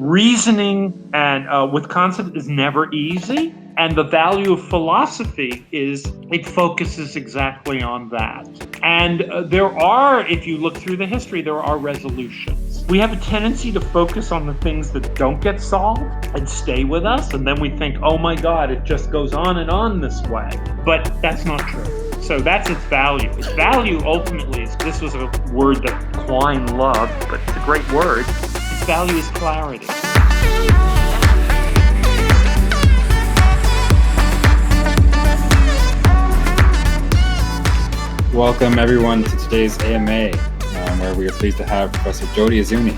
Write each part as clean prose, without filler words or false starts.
reasoning and with concepts is never easy. And the value of philosophy is it focuses exactly on that. And there are, if you look through the history, there are resolutions. We have a tendency to focus on the things that don't get solved and stay with us. And then we think, oh my God, it just goes on this way. But that's not true. So that's its value. Its value ultimately is, this was a word that Quine loved, but it's a great word. Its value is clarity. Welcome everyone to today's AMA, where we are pleased to have Professor Jody Azzouni.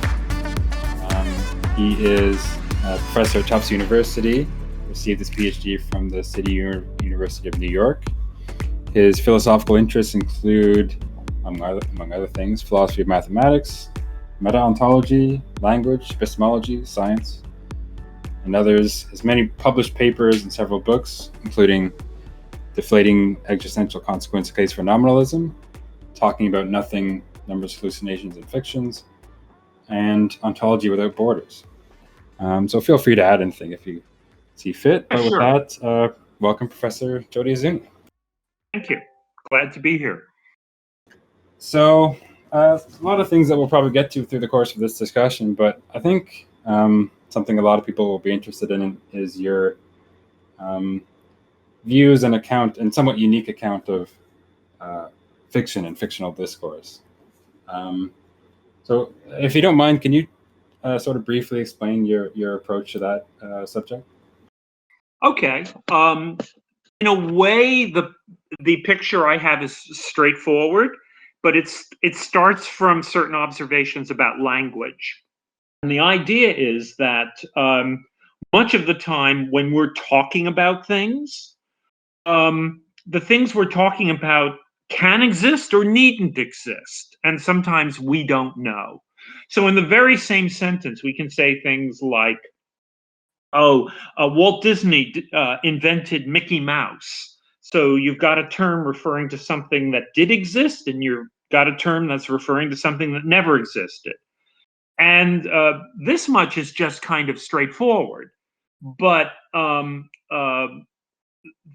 He is a professor at Tufts University, received his Ph.D. from the University of New York. His philosophical interests include, among other things, philosophy of mathematics, meta-ontology, language, epistemology, science, and others. Has many published papers and several books, including Deflating Existential Consequence: A Case for Nominalism, Talking About Nothing, Numbers, Hallucinations, and Fictions, and Ontology Without Borders. So feel free to add anything if you see fit. But with that, welcome Professor Jody Azzouni. Thank you. Glad to be here. So a lot of things that we'll probably get to through the course of this discussion, but I think something a lot of people will be interested in is your views and account, and somewhat unique account of fiction and fictional discourse. So if you don't mind, can you sort of briefly explain your approach to that subject? Okay. In a way, the picture I have is straightforward, but it starts from certain observations about language. And the idea is that much of the time when we're talking about things, the things we're talking about can exist or needn't exist, and sometimes we don't know. So in the very same sentence, we can say things like, Walt Disney invented Mickey Mouse. So you've got a term referring to something that did exist, and you've got a term that's referring to something that never existed. And this much is just kind of straightforward. But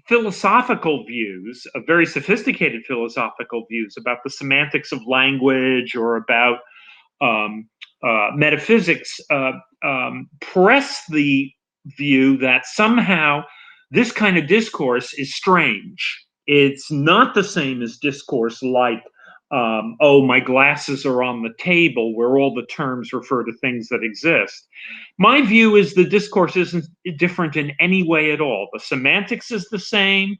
philosophical views, very sophisticated philosophical views about the semantics of language or about metaphysics press the view that somehow this kind of discourse is strange. It's not the same as discourse like, my glasses are on the table, where all the terms refer to things that exist. My view is the discourse isn't different in any way at all. The semantics is the same.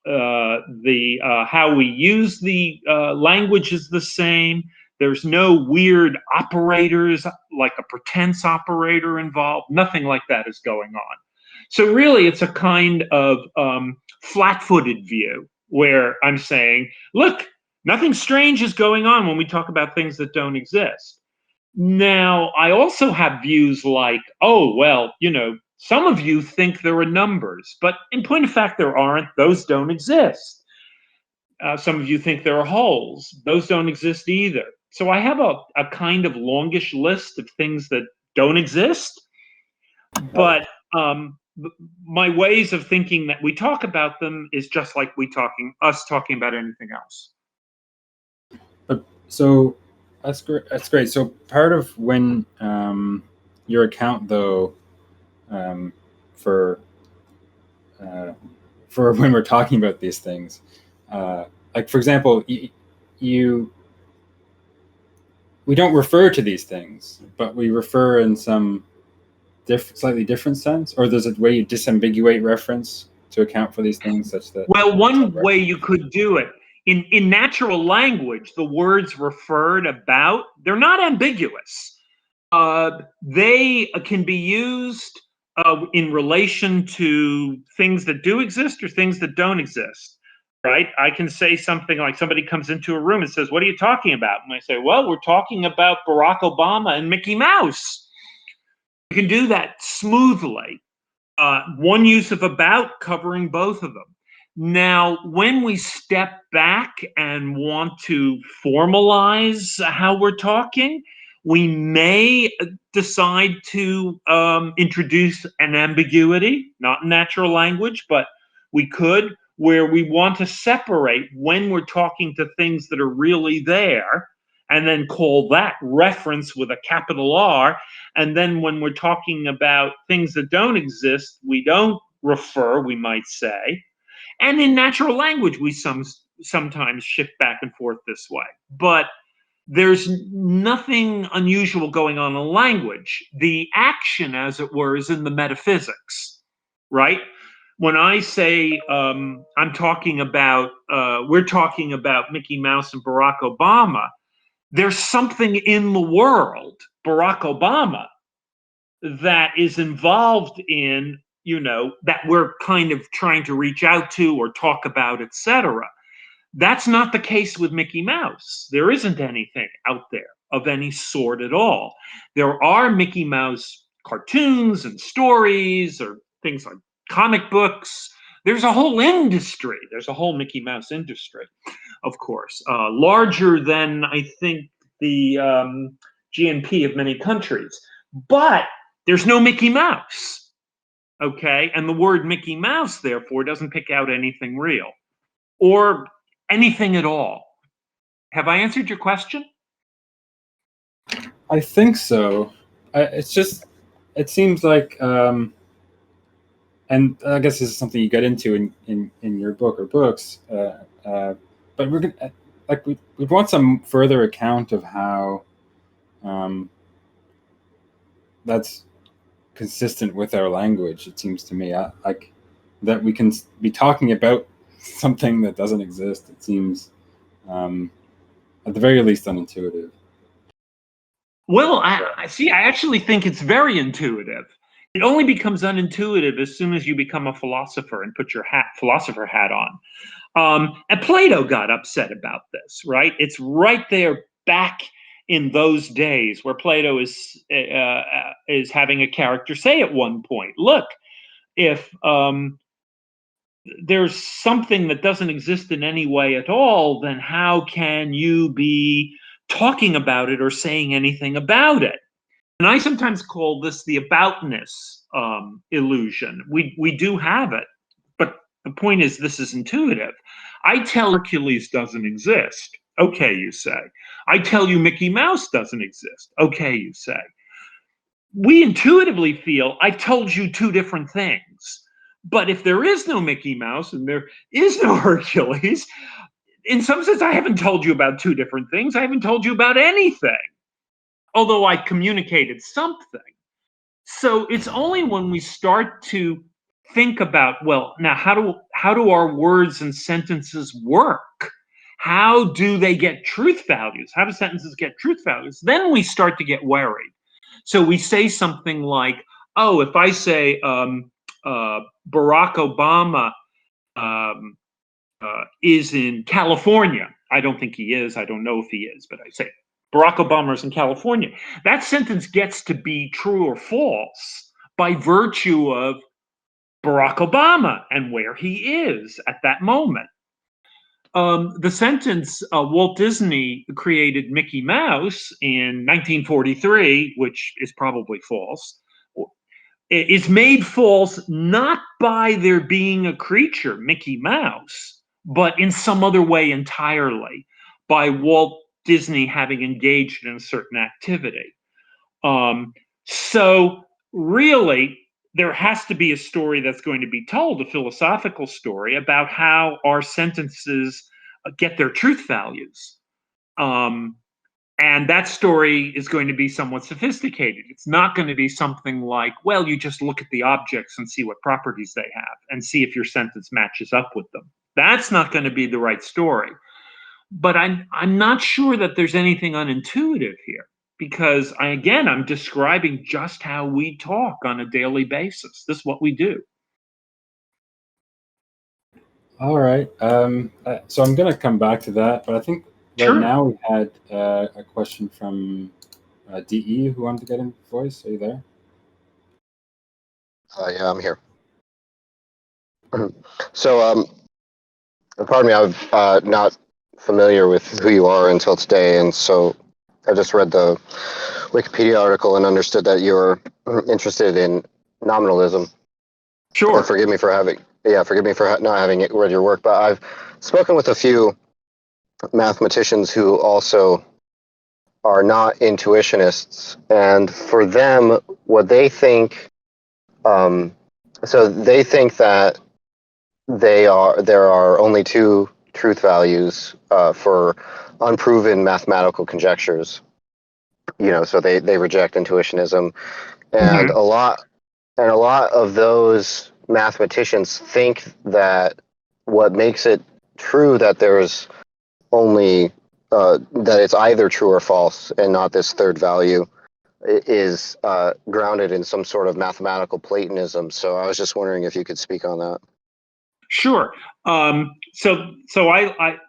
How we use the language is the same. There's no weird operators like a pretense operator involved. Nothing like that is going on. So really, it's a kind of flat-footed view where I'm saying, look, nothing strange is going on when we talk about things that don't exist. Now, I also have views like, some of you think there are numbers, but in point of fact, there aren't. Those don't exist. Some of you think there are holes. Those don't exist either. So I have a kind of longish list of things that don't exist, but my ways of thinking that we talk about them is just like us talking about anything else. So that's great. So part of when your account, though, for when we're talking about these things, like for example, we don't refer to these things, but we refer in some slightly different sense, or there's a way you disambiguate reference to account for these things, such that. Well, one way you could do it. In natural language, the words referred about, they're not ambiguous. They can be used in relation to things that do exist or things that don't exist, right? I can say something like, somebody comes into a room and says, what are you talking about? And I say, well, we're talking about Barack Obama and Mickey Mouse. You can do that smoothly. One use of about covering both of them. Now, when we step back and want to formalize how we're talking, We may decide to introduce an ambiguity, not in natural language, but we could, where we want to separate when we're talking to things that are really there, and then call that reference with a capital R. And then when we're talking about things that don't exist, we don't refer, we might say. And in natural language, we sometimes shift back and forth this way. But there's nothing unusual going on in language. The action, as it were, is in the metaphysics, right? When I say we're talking about Mickey Mouse and Barack Obama, there's something in the world, Barack Obama, that is involved in, that we're kind of trying to reach out to or talk about, etc. That's not the case with Mickey Mouse. There isn't anything out there of any sort at all. There are Mickey Mouse cartoons and stories or things like comic books. There's a whole industry. There's a whole Mickey Mouse industry, of course, larger than, I think, the GNP of many countries. But there's no Mickey Mouse, okay? And the word Mickey Mouse, therefore, doesn't pick out anything real or anything at all. Have I answered your question? I think so. It seems like, and I guess this is something you get into in your book or books, but we're gonna, we want some further account of how that's consistent with our language. It seems to me like that we can be talking about something that doesn't exist. It seems, at the very least, unintuitive. Well, I actually think it's very intuitive. It only becomes unintuitive as soon as you become a philosopher and put your philosopher hat on. And Plato got upset about this, right? It's right there back in those days where Plato is having a character say at one point, look, if there's something that doesn't exist in any way at all, then how can you be talking about it or saying anything about it? And I sometimes call this the aboutness illusion. We do have it, but the point is this is intuitive. I tell Hercules doesn't exist. Okay, you say. I tell you Mickey Mouse doesn't exist. Okay, you say. We intuitively feel I told you two different things. But if there is no Mickey Mouse and there is no Hercules, in some sense, I haven't told you about two different things. I haven't told you about anything, although I communicated something. So it's only when we start to think about, well, now how do our words and sentences work? How do they get truth values? How do sentences get truth values? Then we start to get worried. So we say something like, oh, if I say Barack Obama is in California. I don't think he is. I don't know if he is, but I say Barack Obama is in California. That sentence gets to be true or false by virtue of Barack Obama and where he is at that moment. The sentence Walt Disney created Mickey Mouse in 1943, which is probably false, is made false not by there being a creature, Mickey Mouse, but in some other way entirely, by Walt Disney having engaged in a certain activity. So really, there has to be a story that's going to be told, a philosophical story about how our sentences get their truth values. And that story is going to be somewhat sophisticated. It's not going to be something like, well, you just look at the objects and see what properties they have and see if your sentence matches up with them. That's not going to be the right story. But I'm not sure that there's anything unintuitive here, because I'm describing just how we talk on a daily basis. This is what we do. All right. So I'm going to come back to that, but I think right now we had a question from DE who wanted to get in voice. Are you there? Yeah, I'm here. So, pardon me, I'm not familiar with who you are until today, and so I just read the Wikipedia article and understood that you're interested in nominalism. Sure. Forgive me for not having read your work, but I've spoken with a few mathematicians who also are not intuitionists, and for them, what they think, so they think that there are only two truth values for unproven mathematical conjectures. So they reject intuitionism, and a lot of those mathematicians think that what makes it true that there's only that it's either true or false and not this third value is grounded in some sort of mathematical Platonism. So I was just wondering if you could speak on that. Sure. So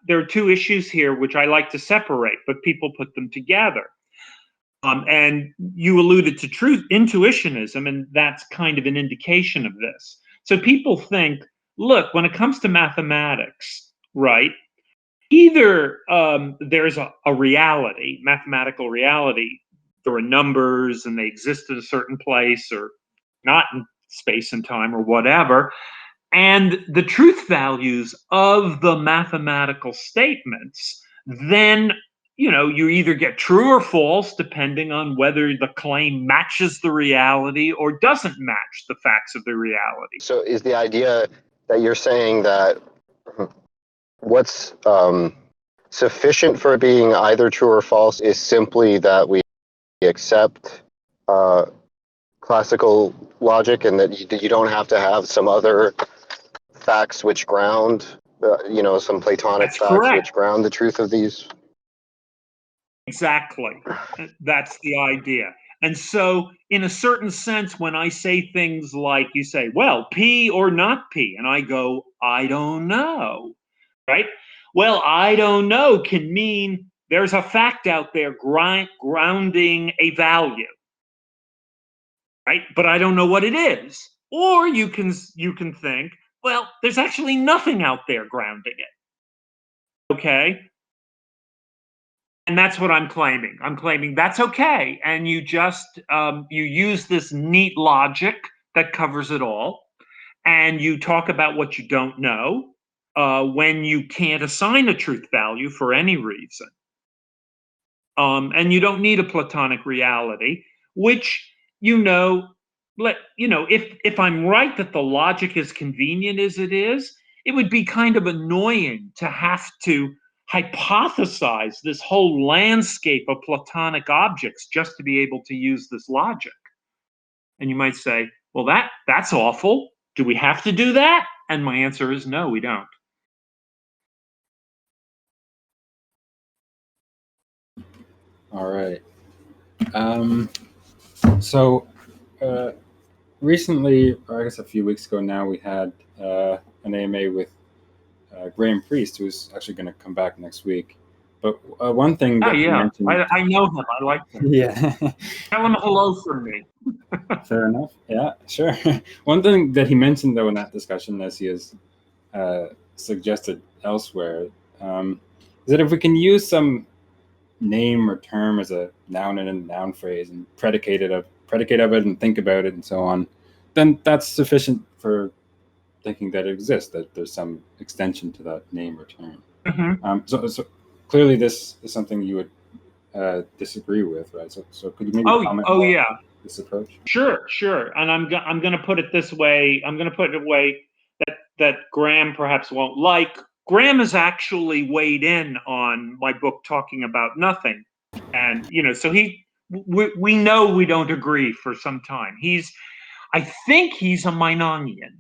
there are two issues here which I like to separate, but people put them together. And you alluded to intuitionism, and that's kind of an indication of this. So people think, look, when it comes to mathematics, right, either there's a reality, mathematical reality, there are numbers and they exist at a certain place or not in space and time or whatever, and the truth values of the mathematical statements, then you either get true or false depending on whether the claim matches the reality or doesn't match the facts of the reality. So is the idea that you're saying that what's sufficient for being either true or false is simply that we accept classical logic, and that you don't have to have some other facts which ground, some Platonic That's facts correct. which ground the truth of these? Exactly. That's the idea. And so, in a certain sense, when I say things like, you say, well, P or not P, and I go, I don't know, right? Well, I don't know can mean there's a fact out there grounding a value, right? But I don't know what it is. Or you can think, well, there's actually nothing out there grounding it. Okay? And that's what I'm claiming. I'm claiming that's okay. And you just, you use this neat logic that covers it all. And you talk about what you don't know when you can't assign a truth value for any reason. And you don't need a Platonic reality, which, if I'm right that the logic is convenient as it is, it would be kind of annoying to have to hypothesize this whole landscape of Platonic objects just to be able to use this logic. And you might say, well, that's awful. Do we have to do that? And my answer is no, we don't. All right. So recently, or I guess a few weeks ago now, we had an AMA with Graham Priest, who's actually going to come back next week. But one thing that he mentioned... I know him. I like him. Yeah. Tell him hello from me. Fair enough. Yeah, sure. One thing that he mentioned, though, in that discussion, as he has suggested elsewhere, is that if we can use some name or term as a noun in a noun phrase and predicate of it and think about it and so on, then that's sufficient for thinking that it exists, that there's some extension to that name or term. Mm-hmm. So clearly this is something you would disagree with, right? So could you maybe comment on this approach? Sure. And I'm going to put it this way. I'm going to put it in a way that Graham perhaps won't like. Graham has actually weighed in on my book Talking About Nothing. And, so we know we don't agree for some time. I think he's a Meinongian.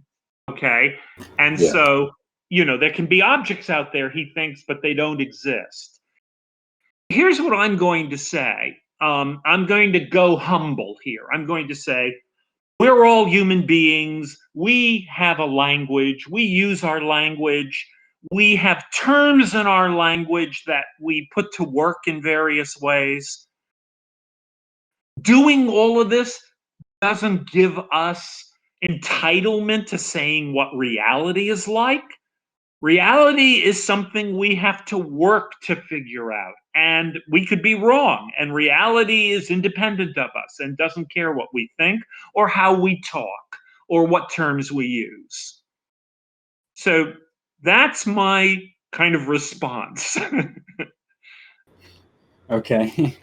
Okay. And so, there can be objects out there, he thinks, but they don't exist. Here's what I'm going to say. I'm going to go humble here. I'm going to say, we're all human beings. We have a language. We use our language. We have terms in our language that we put to work in various ways. Doing all of this doesn't give us entitlement to saying what reality is like. Reality is something we have to work to figure out. and we could be wrong, and reality is independent of us and doesn't care what we think or how we talk or what terms we use. So that's my kind of response. Okay.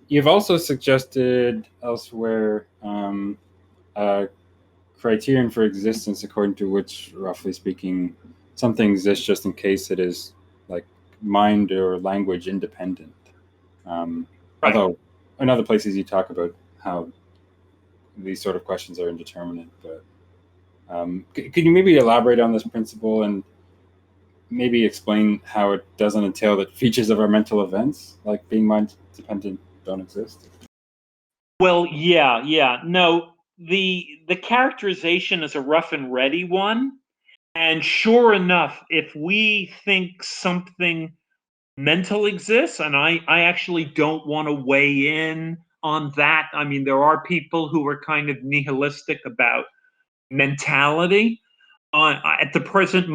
You've also suggested elsewhere a criterion for existence according to which, roughly speaking, something exists just in case it is like mind or language independent. Right. Although in other places you talk about how these sort of questions are indeterminate, but could you maybe elaborate on this principle and maybe explain how it doesn't entail that features of our mental events, like being mind dependent, don't exist? Well, yeah. No, the characterization is a rough and ready one. And sure enough, if we think something mental exists, and I actually don't want to weigh in on that. I mean, there are people who are kind of nihilistic about mentality. At the present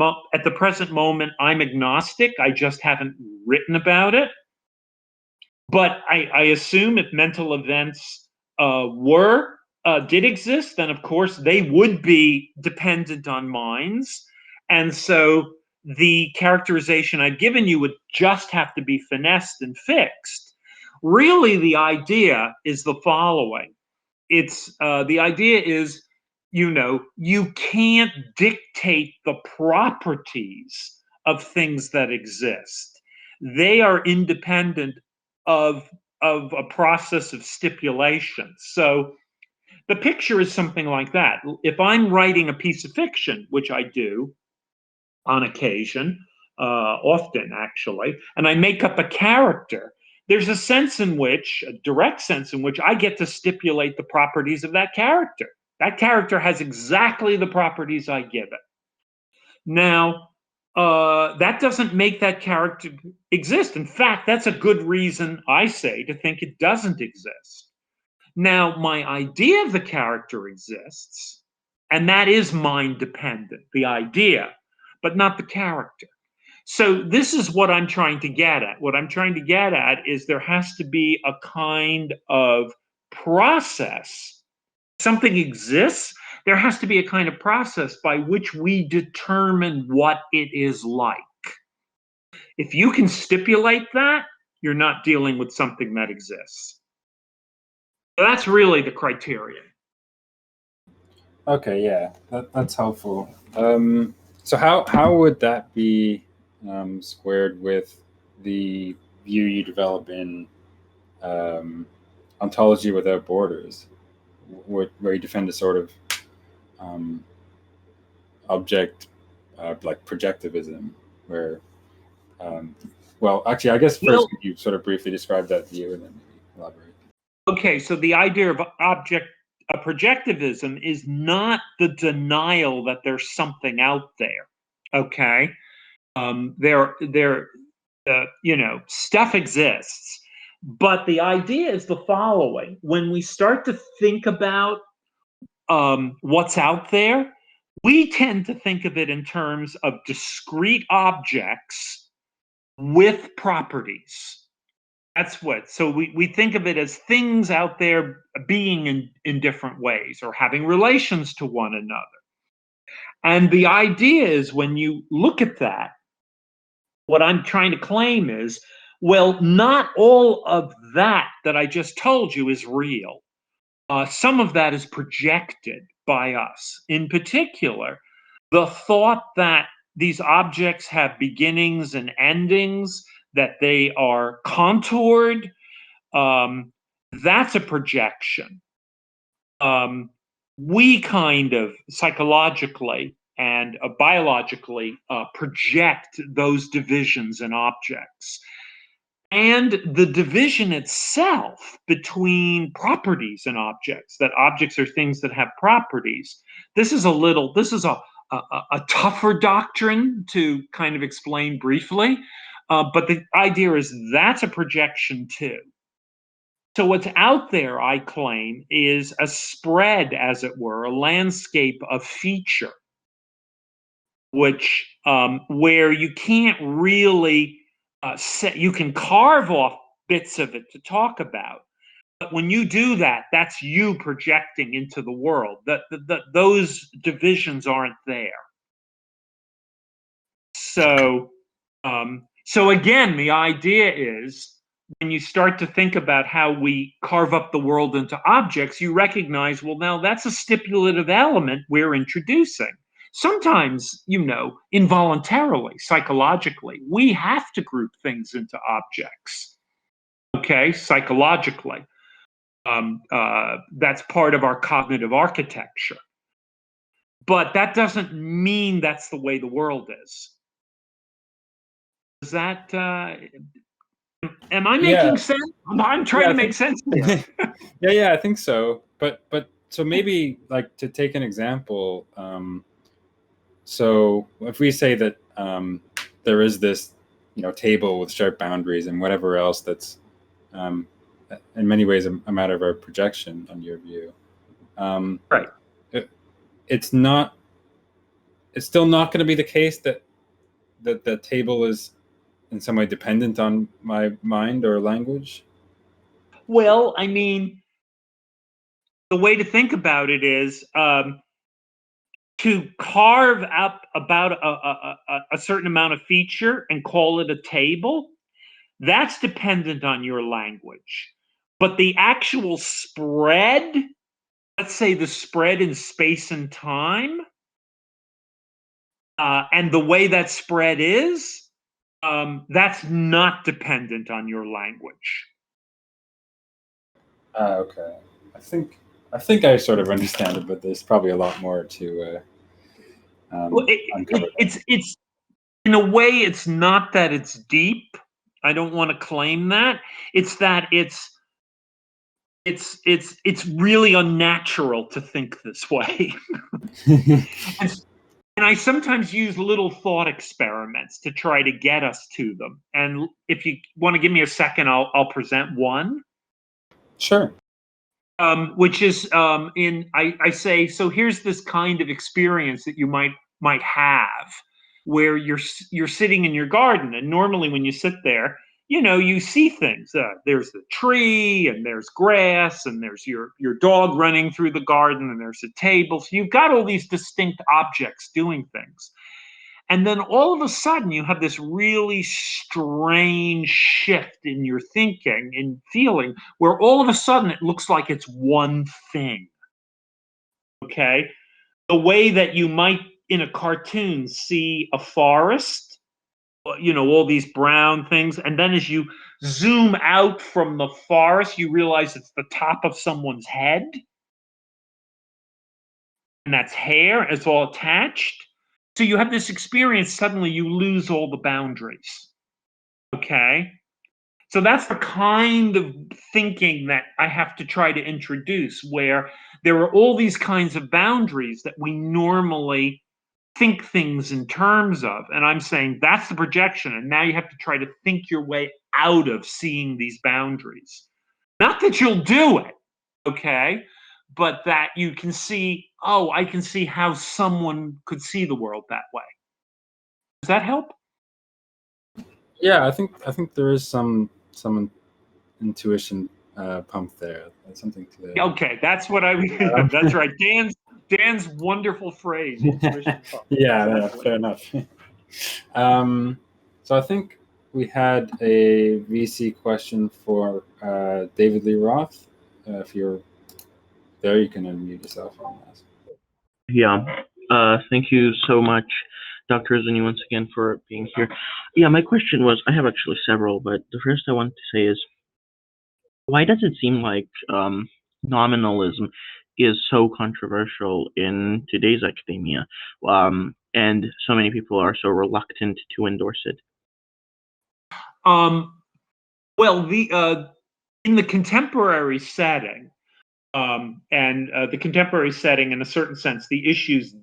moment, I'm agnostic. I just haven't written about it. But I assume if mental events did exist, then of course they would be dependent on minds, and so the characterization I've given you would just have to be finessed and fixed. Really, the idea is the following. The idea is, you can't dictate the properties of things that exist. They are independent of a process of stipulation. So the picture is something like that. If I'm writing a piece of fiction, which I do on occasion, often actually, and I make up a character, there's a direct sense in which I get to stipulate the properties of that character. That character has exactly the properties I give it. Now, that doesn't make that character exist. In fact, that's a good reason, I say, to think it doesn't exist. Now, my idea of the character exists, and that is mind dependent, the idea, but not the character. So this is what I'm trying to get at. What I'm trying to get at is there has to be a kind of process. Something exists, there has to be a kind of process by which we determine what it is like. If you can stipulate that, you're not dealing with something that exists. So that's really the criterion. Okay, yeah, that's helpful. So how would that be squared with the view you develop in Ontology Without Borders, where you defend a sort of object like projectivism, where well, actually, I guess first could you sort of briefly describe that view and then maybe elaborate. Okay, so the idea of projectivism is not the denial that there's something out there. Okay, stuff exists, but the idea is the following: when we start to think about what's out there, we tend to think of it in terms of discrete objects with properties. That's what, so we think of it as things out there being in different ways or having relations to one another. And the idea is, when you look at that, what I'm trying to claim is, well, not all of that I just told you is real. Some of that is projected by us. In particular, the thought that these objects have beginnings and endings, that they are contoured, that's a projection. We kind of psychologically and biologically project those divisions in objects. And the division itself between properties and objects, that objects are things that have properties, this is a tougher doctrine to kind of explain briefly, but the idea is that's a projection too. So what's out there, I claim, is a spread, as it were, a landscape of feature, which where you can't really you can carve off bits of it to talk about. But when you do that, that's you projecting into the world. Those divisions aren't there. So, so again, the idea is when you start to think about how we carve up the world into objects, you recognize, well, now that's a stipulative element we're introducing. Sometimes, involuntarily, psychologically, we have to group things into objects. Okay, psychologically. That's part of our cognitive architecture. But that doesn't mean that's the way the world is. Is that, am I making sense? I'm trying to make sense here. Yeah, I think so. But so maybe like to take an example, so if we say that there is this, table with sharp boundaries and whatever else that's in many ways a matter of our projection on your view, right? It's still not going to be the case that the table is in some way dependent on my mind or language. Well, I mean, the way to think about it is to carve up about a certain amount of feature and call it a table. That's dependent on your language. But the actual spread, let's say the spread in space and time, and the way that spread is, that's not dependent on your language. Okay. I think I sort of understand it, but there's probably a lot more to uncover. It's in a way, it's not that it's deep. I don't want to claim that. It's that it's really unnatural to think this way. And I sometimes use little thought experiments to try to get us to them. And if you want to give me a second, I'll present one. Sure. Which is I say, so here's this kind of experience that you might have where you're sitting in your garden, and normally when you sit there, you see things. There's the tree, and there's grass, and there's your dog running through the garden, and there's a table. So you've got all these distinct objects doing things. And then all of a sudden, you have this really strange shift in your thinking and feeling where all of a sudden it looks like it's one thing. Okay? The way that you might in a cartoon see a forest, all these brown things. And then as you zoom out from the forest, you realize it's the top of someone's head. And that's hair, it's all attached. So you have this experience, suddenly you lose all the boundaries. Okay? So that's the kind of thinking that I have to try to introduce, where there are all these kinds of boundaries that we normally think things in terms of. And I'm saying that's the projection. And now you have to try to think your way out of seeing these boundaries. Not that you'll do it, okay? But that you can see, oh, I can see how someone could see the world that way. Does that help? Yeah, I think there is some intuition pumped there. That's something to. Okay, that's what I. That's right. Dan's wonderful phrase. Yeah, exactly. Fair enough. So I think we had a VC question for David Lee Roth. If you're there, you can unmute yourself on that. Yeah. Thank you so much, Dr. Azzouni, once again for being here. Yeah, my question was, I have actually several, but the first I want to say is, why does it seem like nominalism is so controversial in today's academia, and so many people are so reluctant to endorse it? Well, in the contemporary setting, and the contemporary setting, in a certain sense, the issues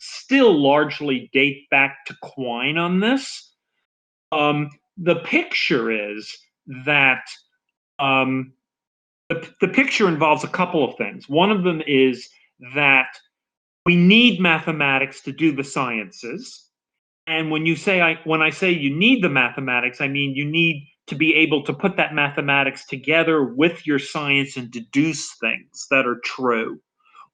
still largely date back to Quine on this. The picture is that the picture involves a couple of things. One of them is that we need mathematics to do the sciences. And when I say you need the mathematics, I mean you need to be able to put that mathematics together with your science and deduce things that are true,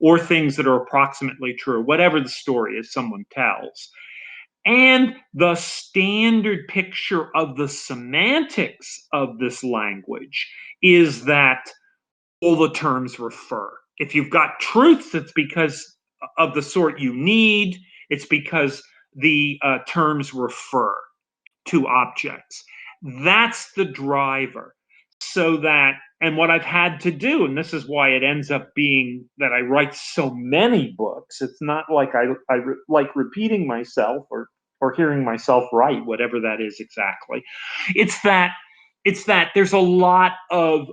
or things that are approximately true, whatever the story is someone tells. And the standard picture of the semantics of this language is that all the terms refer. If you've got truths, it's because of the sort you need. It's because the terms refer to objects. That's the driver. So that, and what I've had to do, and this is why it ends up being that I write so many books. It's not like I like repeating myself or hearing myself write, whatever that is exactly. It's that there's a lot of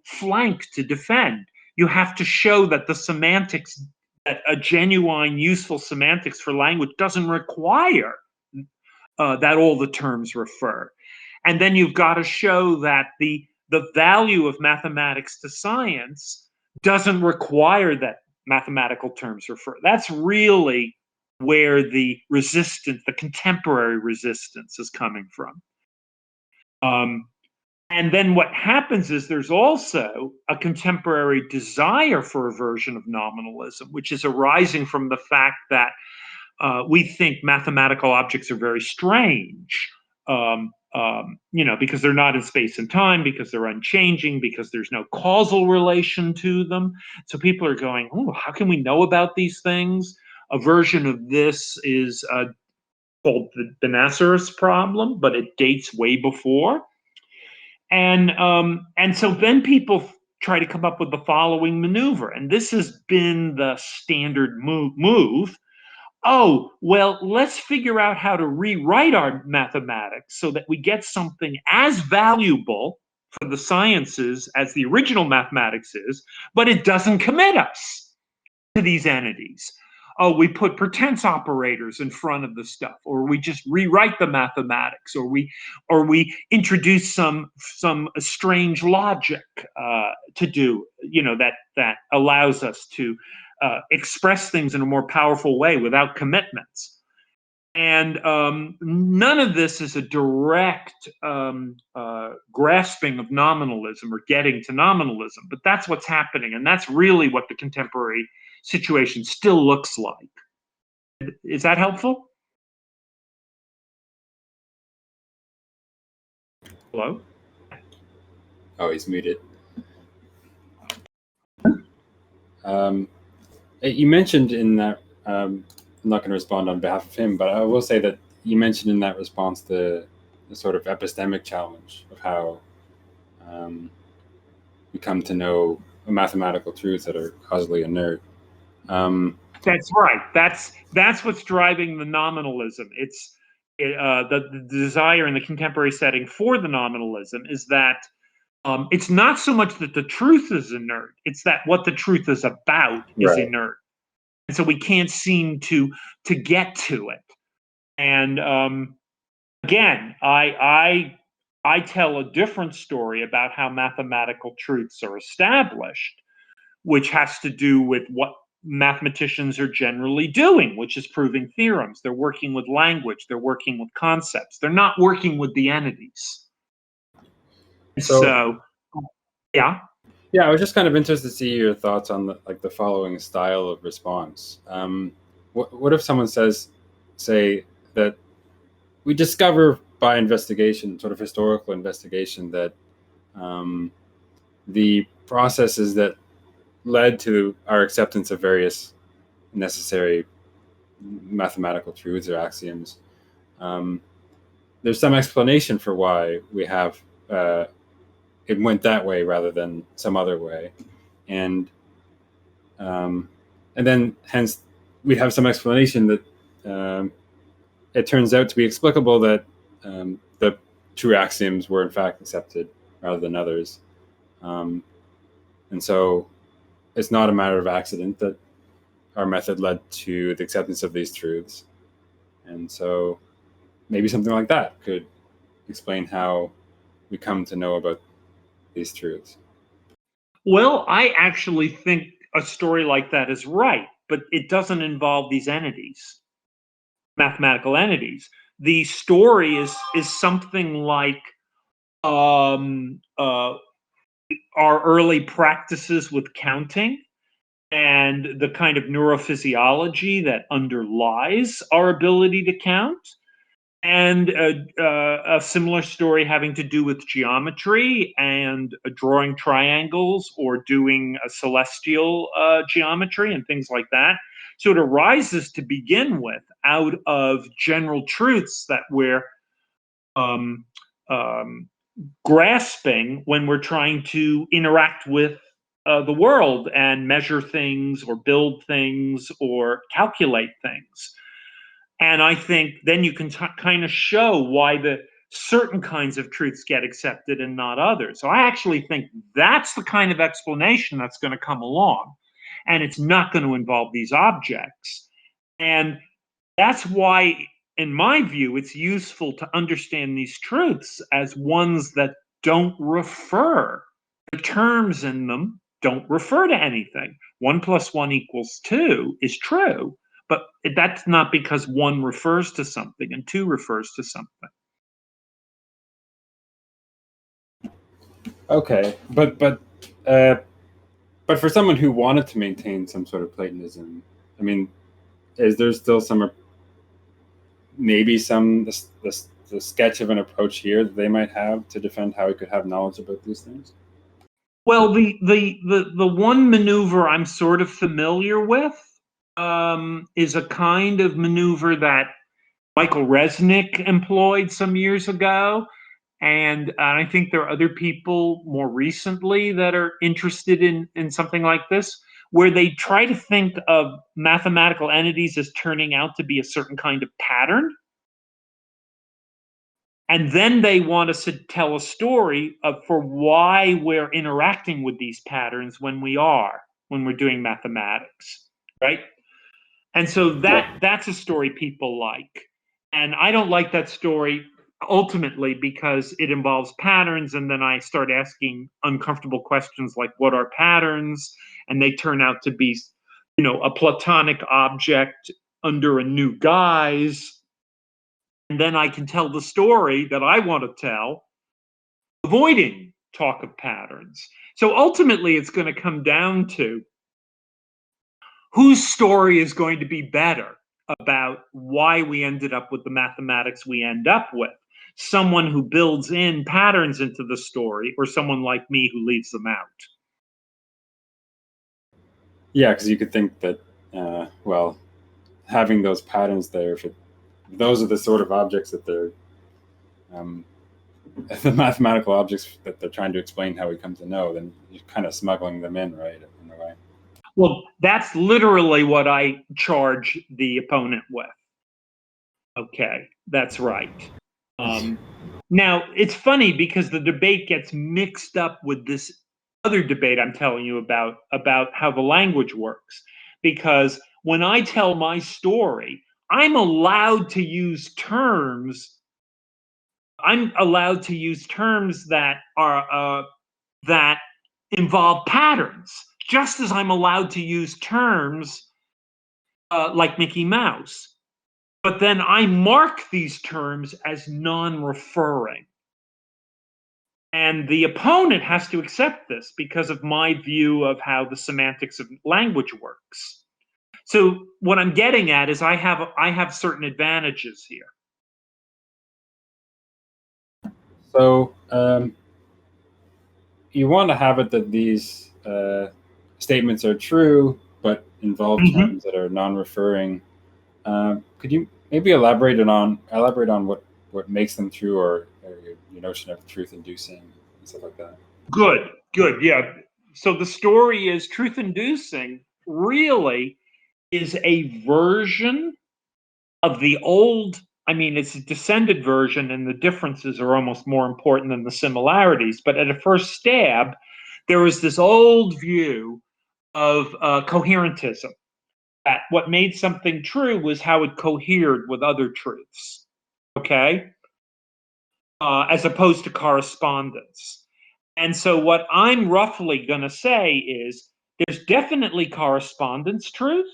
flank to defend. You have to show that the semantics, that a genuine, useful semantics for language doesn't require that all the terms refer. And then you've got to show that the value of mathematics to science doesn't require that mathematical terms refer. That's really where the resistance, the contemporary resistance, is coming from. And then what happens is there's also a contemporary desire for a version of nominalism, which is arising from the fact that we think mathematical objects are very strange, because they're not in space and time, because they're unchanging, because there's no causal relation to them. So people are going, oh, how can we know about these things? A version of this is called the Nasser's problem, but it dates way before. And so then people try to come up with the following maneuver, and this has been the standard move. Oh, well, let's figure out how to rewrite our mathematics so that we get something as valuable for the sciences as the original mathematics is, but it doesn't commit us to these entities. Oh, we put pretense operators in front of the stuff, or we just rewrite the mathematics, or we introduce some strange logic to do, that allows us to express things in a more powerful way without commitments. And none of this is a direct grasping of nominalism or getting to nominalism, but that's what's happening, and that's really what the contemporary situation still looks like. Is that helpful? Hello? Oh, he's muted. You mentioned in that, I'm not going to respond on behalf of him, but I will say that you mentioned in that response the sort of epistemic challenge of how we come to know mathematical truths that are causally inert. That's right. That's what's driving the nominalism. It's the desire in the contemporary setting for the nominalism is that it's not so much that the truth is inert; it's that what the truth is about is inert, and so we can't seem to get to it. And again, I tell a different story about how mathematical truths are established, which has to do with what mathematicians are generally doing, which is proving theorems. They're working with language. They're working with concepts. They're not working with the entities. So yeah. Yeah, I was just kind of interested to see your thoughts on the following style of response. What if someone say that we discover by investigation, sort of historical investigation, that the processes that led to our acceptance of various necessary mathematical truths or axioms, there's some explanation for why we have it went that way rather than some other way, and then hence we have some explanation that it turns out to be explicable that the true axioms were in fact accepted rather than others, and so it's not a matter of accident that our method led to the acceptance of these truths. And so maybe something like that could explain how we come to know about these truths. Well, I actually think a story like that is right, but it doesn't involve these entities. mathematical entities. The story is something like our early practices with counting and the kind of neurophysiology that underlies our ability to count, and a similar story having to do with geometry and drawing triangles or doing a celestial geometry and things like that. So it arises to begin with out of general truths that we're um, grasping when we're trying to interact with the world and measure things or build things or calculate things. And I think then you can kind of show why the certain kinds of truths get accepted and not others. So I actually think that's the kind of explanation that's going to come along. And it's not going to involve these objects. And that's why, in my view, it's useful to understand these truths as ones that don't refer. The terms in them don't refer to anything. 1 + 1 = 2 is true, but that's not because 1 refers to something and 2 refers to something. Okay, but for someone who wanted to maintain some sort of Platonism, I mean, is there still some maybe the sketch of an approach here that they might have to defend how we could have knowledge about these things? Well, the one maneuver I'm sort of familiar with is a kind of maneuver that Michael Resnick employed some years ago. And I think there are other people more recently that are interested in something like this, where they try to think of mathematical entities as turning out to be a certain kind of pattern. And then they want us to tell a story for why we're interacting with these patterns when we're doing mathematics, right? And so that's a story people like. And I don't like that story ultimately because it involves patterns, and then I start asking uncomfortable questions like, what are patterns? And they turn out to be, a Platonic object under a new guise. And then I can tell the story that I want to tell, avoiding talk of patterns. So ultimately, it's going to come down to whose story is going to be better about why we ended up with the mathematics we end up with. Someone who builds in patterns into the story, or someone like me who leaves them out. Yeah, because you could think that, having those patterns there, if those are the sort of objects that they're, the mathematical objects that they're trying to explain how we come to know, then you're kind of smuggling them in, right, in a way. Well, that's literally what I charge the opponent with. Okay, that's right. Now, it's funny because the debate gets mixed up with this other debate I'm telling you about how the language works. Because when I tell my story, I'm allowed to use terms. I'm allowed to use terms that are that involve patterns, just as I'm allowed to use terms like Mickey Mouse. But then I mark these terms as non-referring. And the opponent has to accept this because of my view of how the semantics of language works. So what I'm getting at is I have certain advantages here. So you want to have it that these statements are true, but involve terms that are non-referring. Could you maybe elaborate on what makes them true, or your notion of truth-inducing and stuff like that? Good, yeah. So the story is truth-inducing really is a version of the old. I mean, it's a descended version, and the differences are almost more important than the similarities. But at a first stab, there was this old view of coherentism, that what made something true was how it cohered with other truths, okay? As opposed to correspondence. And so what I'm roughly going to say is there's definitely correspondence truth,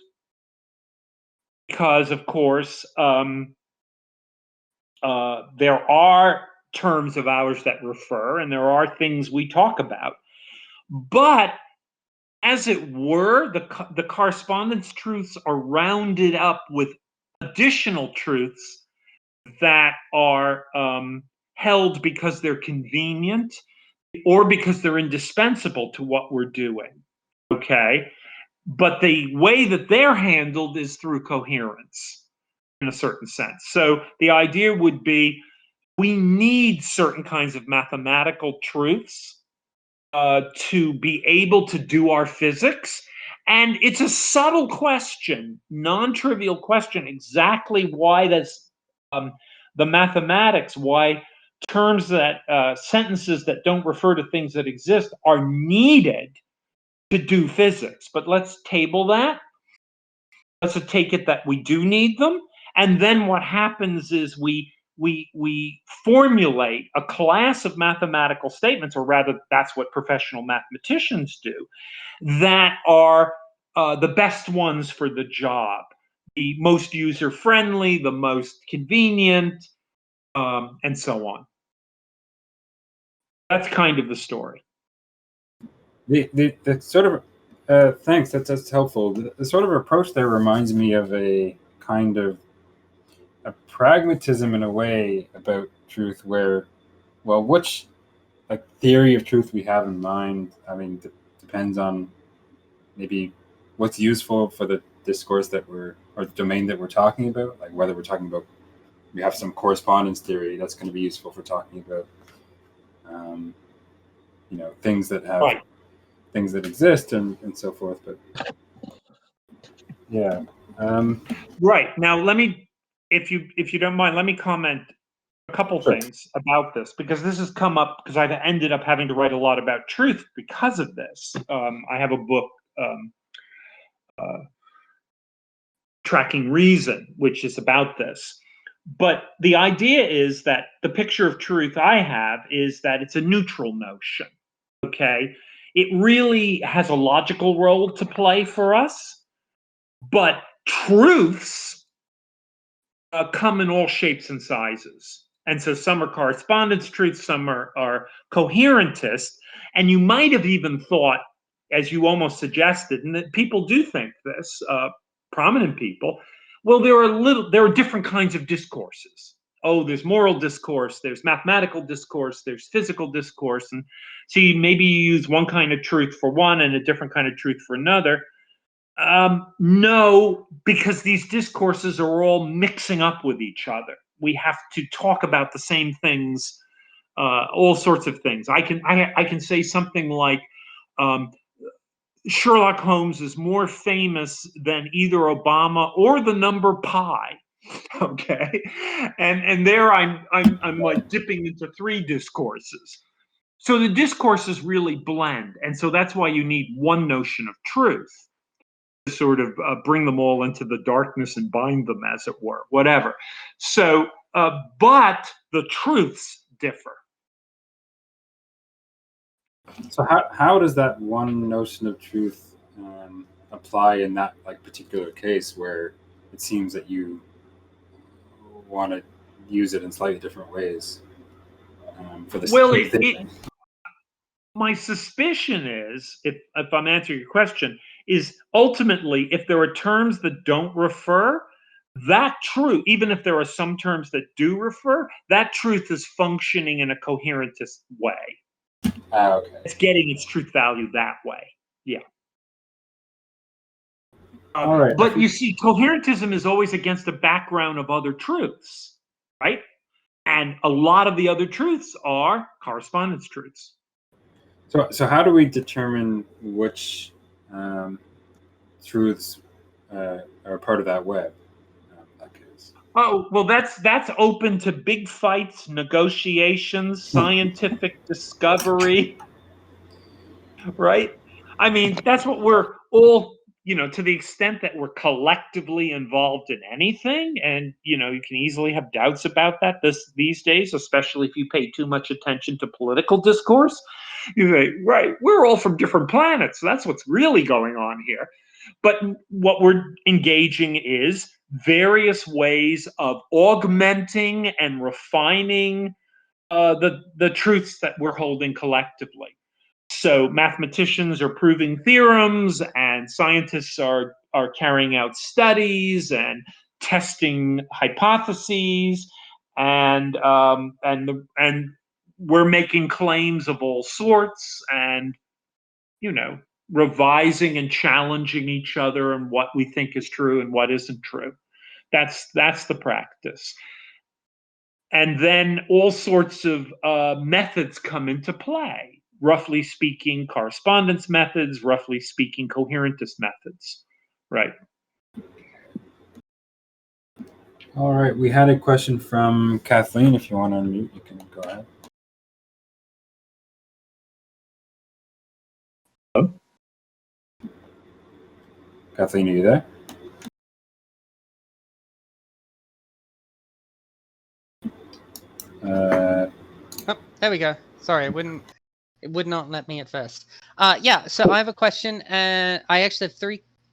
because, of course, there are terms of ours that refer, and there are things we talk about. But, as it were, the correspondence truths are rounded up with additional truths that are held because they're convenient or because they're indispensable to what we're doing. Okay? But the way that they're handled is through coherence in a certain sense. So the idea would be we need certain kinds of mathematical truths to be able to do our physics. And it's a subtle question, non-trivial question, exactly why that's the mathematics, why terms that, sentences that don't refer to things that exist are needed to do physics. But let's table that. Let's take it that we do need them. And then what happens is we formulate a class of mathematical statements, or rather, that's what professional mathematicians do, that are the best ones for the job, the most user-friendly, the most convenient, and so on. That's kind of the story. The sort of thanks. That's helpful. The sort of approach there reminds me of a kind of a pragmatism in a way about truth, where, well, which like theory of truth we have in mind. I mean, depends on maybe what's useful for the discourse that or the domain that we're talking about. Like whether we're talking about, we have some correspondence theory that's going to be useful for talking about, things that have things that exist and so forth. But yeah, right. Now let me, if you don't mind, let me comment a couple things about this, because this has come up because I've ended up having to write a lot about truth because of this. I have a book, Tracking Reason, which is about this. But the idea is that the picture of truth I have is that it's a neutral notion. Okay, it really has a logical role to play for us, but truths come in all shapes and sizes. And so some are correspondence truths, some are coherentist. And you might have even thought, as you almost suggested, and that people do think this, prominent people, well, there are different kinds of discourses. Oh, there's moral discourse, there's mathematical discourse, there's physical discourse. And see, maybe you use one kind of truth for one and a different kind of truth for another. No, because these discourses are all mixing up with each other. We have to talk about the same things, all sorts of things. I can say something like, Sherlock Holmes is more famous than either Obama or the number pi. Okay, and there I'm like dipping into three discourses. So the discourses really blend, and so that's why you need one notion of truth to sort of bring them all into the darkness and bind them, as it were, whatever. So, but the truths differ. So how does that one notion of truth apply in that like particular case where it seems that you want to use it in slightly different ways for the same thing? My suspicion is, if I'm answering your question, is ultimately if there are terms that don't refer, that truth, even if there are some terms that do refer, that truth is functioning in a coherentist way. Okay. It's getting its truth value that way. Yeah. All right. But you see, coherentism is always against a background of other truths, right? And a lot of the other truths are correspondence truths. So how do we determine which truths are part of that web? Oh, well, that's open to big fights, negotiations, scientific discovery, right? I mean, that's what we're all, to the extent that we're collectively involved in anything, and, you can easily have doubts about that these days, especially if you pay too much attention to political discourse. You say, right, we're all from different planets. So that's what's really going on here. But what we're engaging is various ways of augmenting and refining the truths that we're holding collectively. So mathematicians are proving theorems, and scientists are carrying out studies and testing hypotheses, and we're making claims of all sorts, and revising and challenging each other and what we think is true and what isn't true. That's the practice. And then all sorts of methods come into play. Roughly speaking, correspondence methods, roughly speaking, coherentist methods, right? All right, we had a question from Kathleen. If you want to unmute, you can go ahead. Hello? Kathleen, are you there? Oh, there we go. Sorry, it would not let me at first. Yeah, so I have a question, and I actually have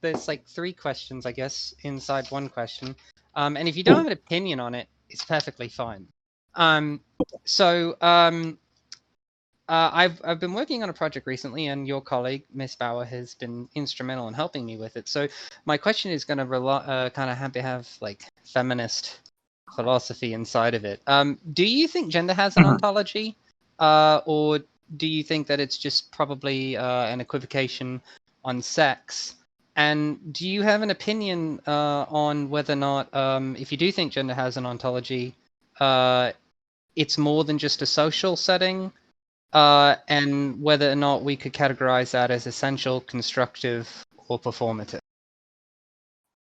there's like three questions, I guess, inside one question. And if you don't have an opinion on it, it's perfectly fine. I've been working on a project recently, and your colleague, Miss Bauer, has been instrumental in helping me with it. So my question is going to kind of have like feminist philosophy inside of it. Do you think gender has an ontology, or do you think that it's just probably an equivocation on sex? And do you have an opinion on whether or not, if you do think gender has an ontology, it's more than just a social setting, and whether or not we could categorize that as essential, constructive, or performative?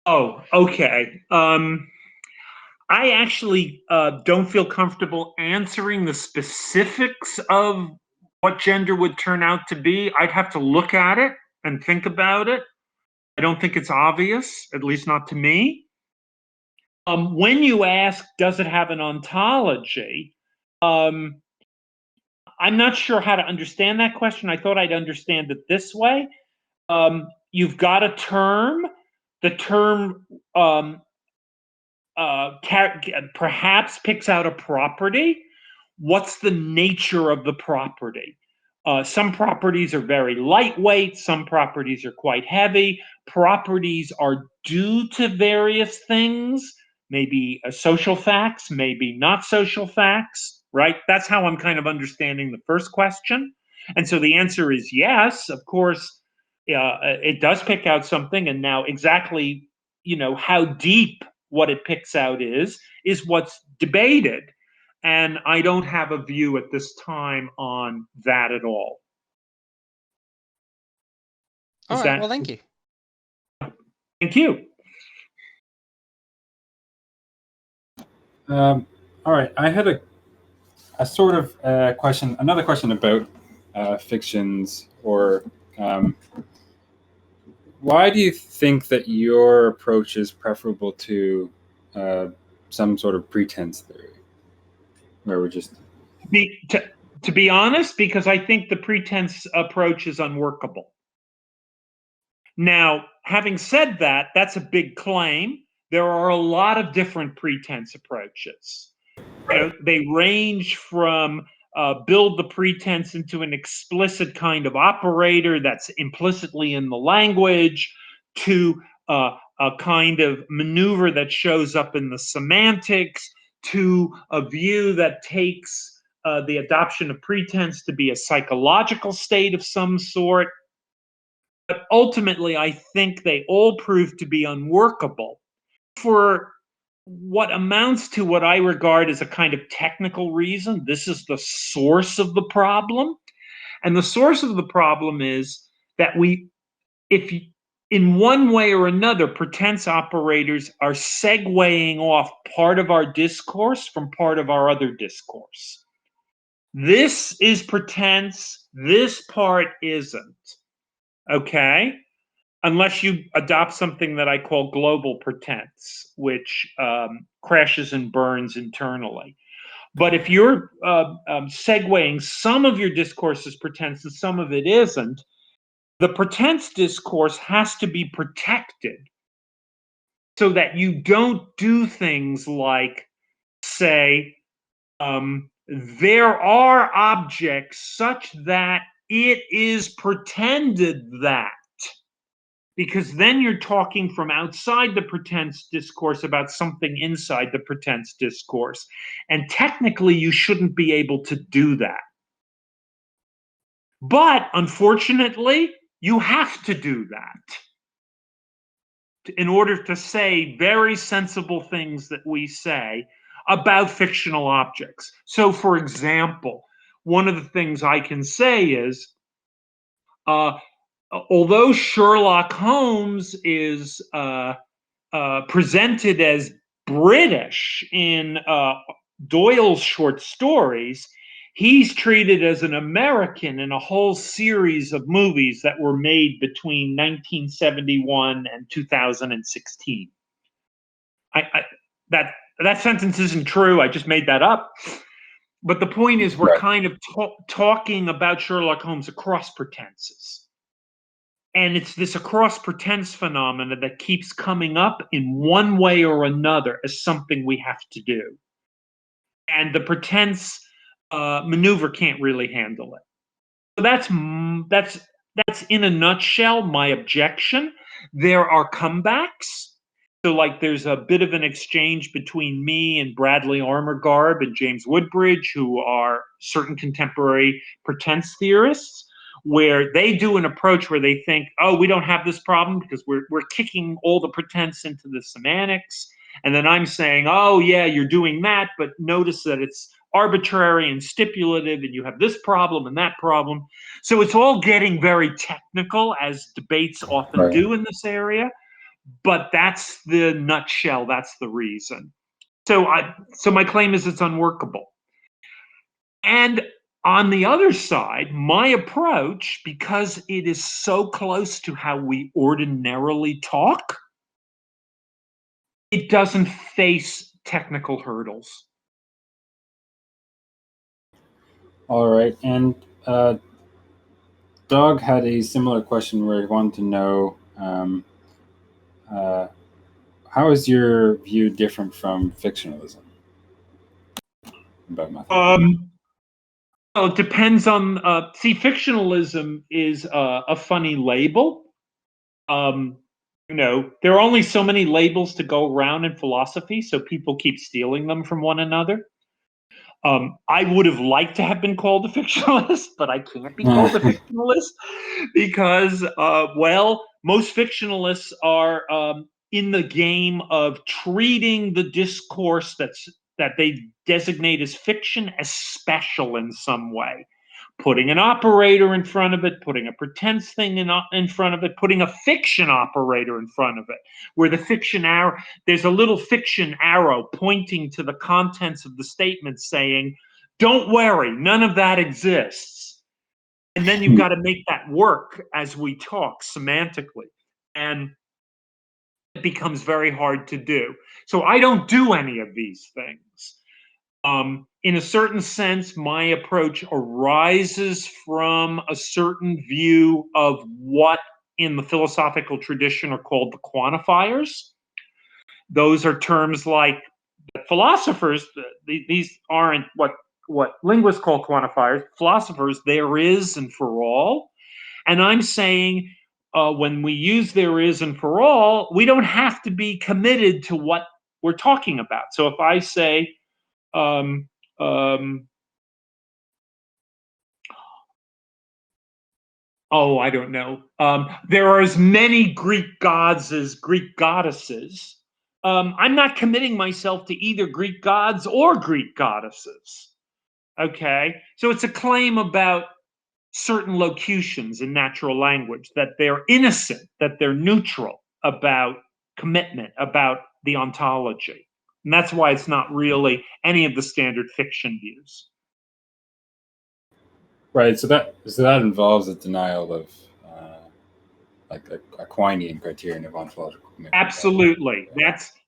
Oh, okay. I actually don't feel comfortable answering the specifics of what gender would turn out to be. I'd have to look at it and think about it. I don't think it's obvious, at least not to me. When you ask, does it have an ontology? I'm not sure how to understand that question. I thought I'd understand it this way. You've got a term. The term perhaps picks out a property. What's the nature of the property? Some properties are very lightweight. Some properties are quite heavy. Properties are due to various things, maybe social facts, maybe not social facts, right? That's how I'm kind of understanding the first question. And so the answer is yes, of course, it does pick out something. And now exactly, how deep what it picks out is what's debated. And I don't have a view at this time on that at all. All right, well, thank you. Thank you. All right, I had a sort of question, another question about fictions, or why do you think that your approach is preferable to some sort of pretense theory, where we're just... To be honest, because I think the pretense approach is unworkable. Now, having said that, that's a big claim. There are a lot of different pretense approaches. They range from build the pretense into an explicit kind of operator that's implicitly in the language, to a kind of maneuver that shows up in the semantics, to a view that takes the adoption of pretense to be a psychological state of some sort. But ultimately, I think they all prove to be unworkable for what amounts to what I regard as a kind of technical reason. This is the source of the problem. And the source of the problem is that if in one way or another, pretense operators are segueing off part of our discourse from part of our other discourse. This is pretense, this part isn't. Okay? Unless you adopt something that I call global pretense, which crashes and burns internally. But if you're segueing some of your discourse as pretense and some of it isn't, the pretense discourse has to be protected so that you don't do things like say, there are objects such that it is pretended that, because then you're talking from outside the pretense discourse about something inside the pretense discourse. And technically, you shouldn't be able to do that. But unfortunately, you have to do that in order to say very sensible things that we say about fictional objects. So, for example, one of the things I can say is, although Sherlock Holmes is presented as British in Doyle's short stories, he's treated as an American in a whole series of movies that were made between 1971 and 2016. That sentence isn't true. I just made that up. But the point is, we're kind of talking about Sherlock Holmes across pretenses. And it's this across pretense phenomena that keeps coming up in one way or another as something we have to do. And the pretense maneuver can't really handle it. So that's in a nutshell my objection. There are comebacks. So like there's a bit of an exchange between me and Bradley Armourgarb and James Woodbridge, who are certain contemporary pretense theorists, where they do an approach where they think, oh, we don't have this problem because we're kicking all the pretense into the semantics. And then I'm saying, oh, yeah, you're doing that, but notice that it's arbitrary and stipulative, and you have this problem and that problem. So it's all getting very technical, as debates often do in this area. But that's the nutshell. That's the reason. So my claim is it's unworkable. And on the other side, my approach, because it is so close to how we ordinarily talk, it doesn't face technical hurdles. All right. And Doug had a similar question where he wanted to know, how is your view different from fictionalism? About mathematics. Well, it depends on. Fictionalism is a funny label. There are only so many labels to go around in philosophy, so people keep stealing them from one another. I would have liked to have been called a fictionalist, but I can't be called a fictionalist because, most fictionalists are in the game of treating the discourse that they designate as fiction as special in some way. Putting an operator in front of it, putting a pretense thing in front of it, putting a fiction operator in front of it, where the fiction arrow, there's a little fiction arrow pointing to the contents of the statement saying, don't worry, none of that exists. And then you've got to make that work as we talk semantically. And it becomes very hard to do. So I don't do any of these things. In a certain sense, my approach arises from a certain view of what in the philosophical tradition are called the quantifiers. Those are terms like philosophers, these aren't what linguists call quantifiers. Philosophers, there is and for all. And I'm saying when we use there is and for all, we don't have to be committed to what we're talking about. So if I say, I don't know. There are as many Greek gods as Greek goddesses. I'm not committing myself to either Greek gods or Greek goddesses. Okay? So it's a claim about certain locutions in natural language, that they're innocent, that they're neutral about commitment, about the ontology. And that's why it's not really any of the standard fiction views. Right. So that involves a denial of like a Quinian criterion of ontological commitment. Absolutely.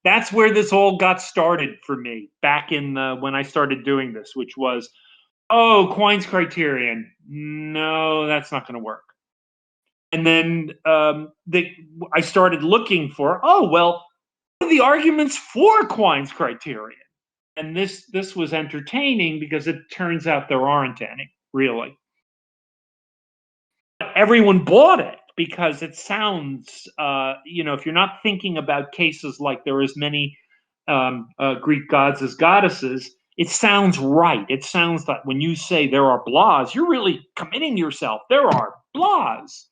That's where this all got started for me back in when I started doing this, which was, Quine's criterion. No, that's not going to work. And then I started looking for, What are the arguments for Quine's criterion? And this was entertaining because it turns out there aren't any, really. Everyone bought it because it sounds, if you're not thinking about cases like there are as many Greek gods as goddesses, it sounds right. It sounds like when you say there are blahs, you're really committing yourself. There are blahs.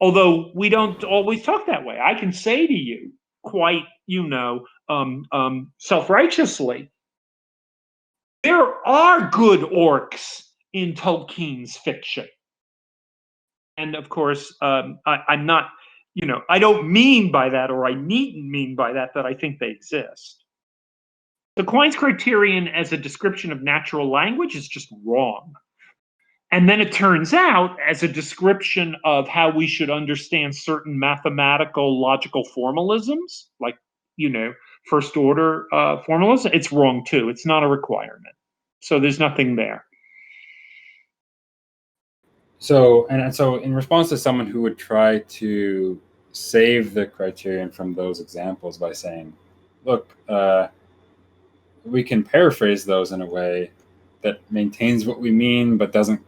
Although we don't always talk that way. I can say to you quite, self-righteously, there are good orcs in Tolkien's fiction. And of course, I'm not, I don't mean by that, or I needn't mean by that I think they exist. The Quine's criterion as a description of natural language is just wrong. And then it turns out, as a description of how we should understand certain mathematical logical formalisms, like, first order formalism, it's wrong too. It's not a requirement. So there's nothing there. So in response to someone who would try to save the criterion from those examples by saying, look, we can paraphrase those in a way that maintains what we mean but doesn't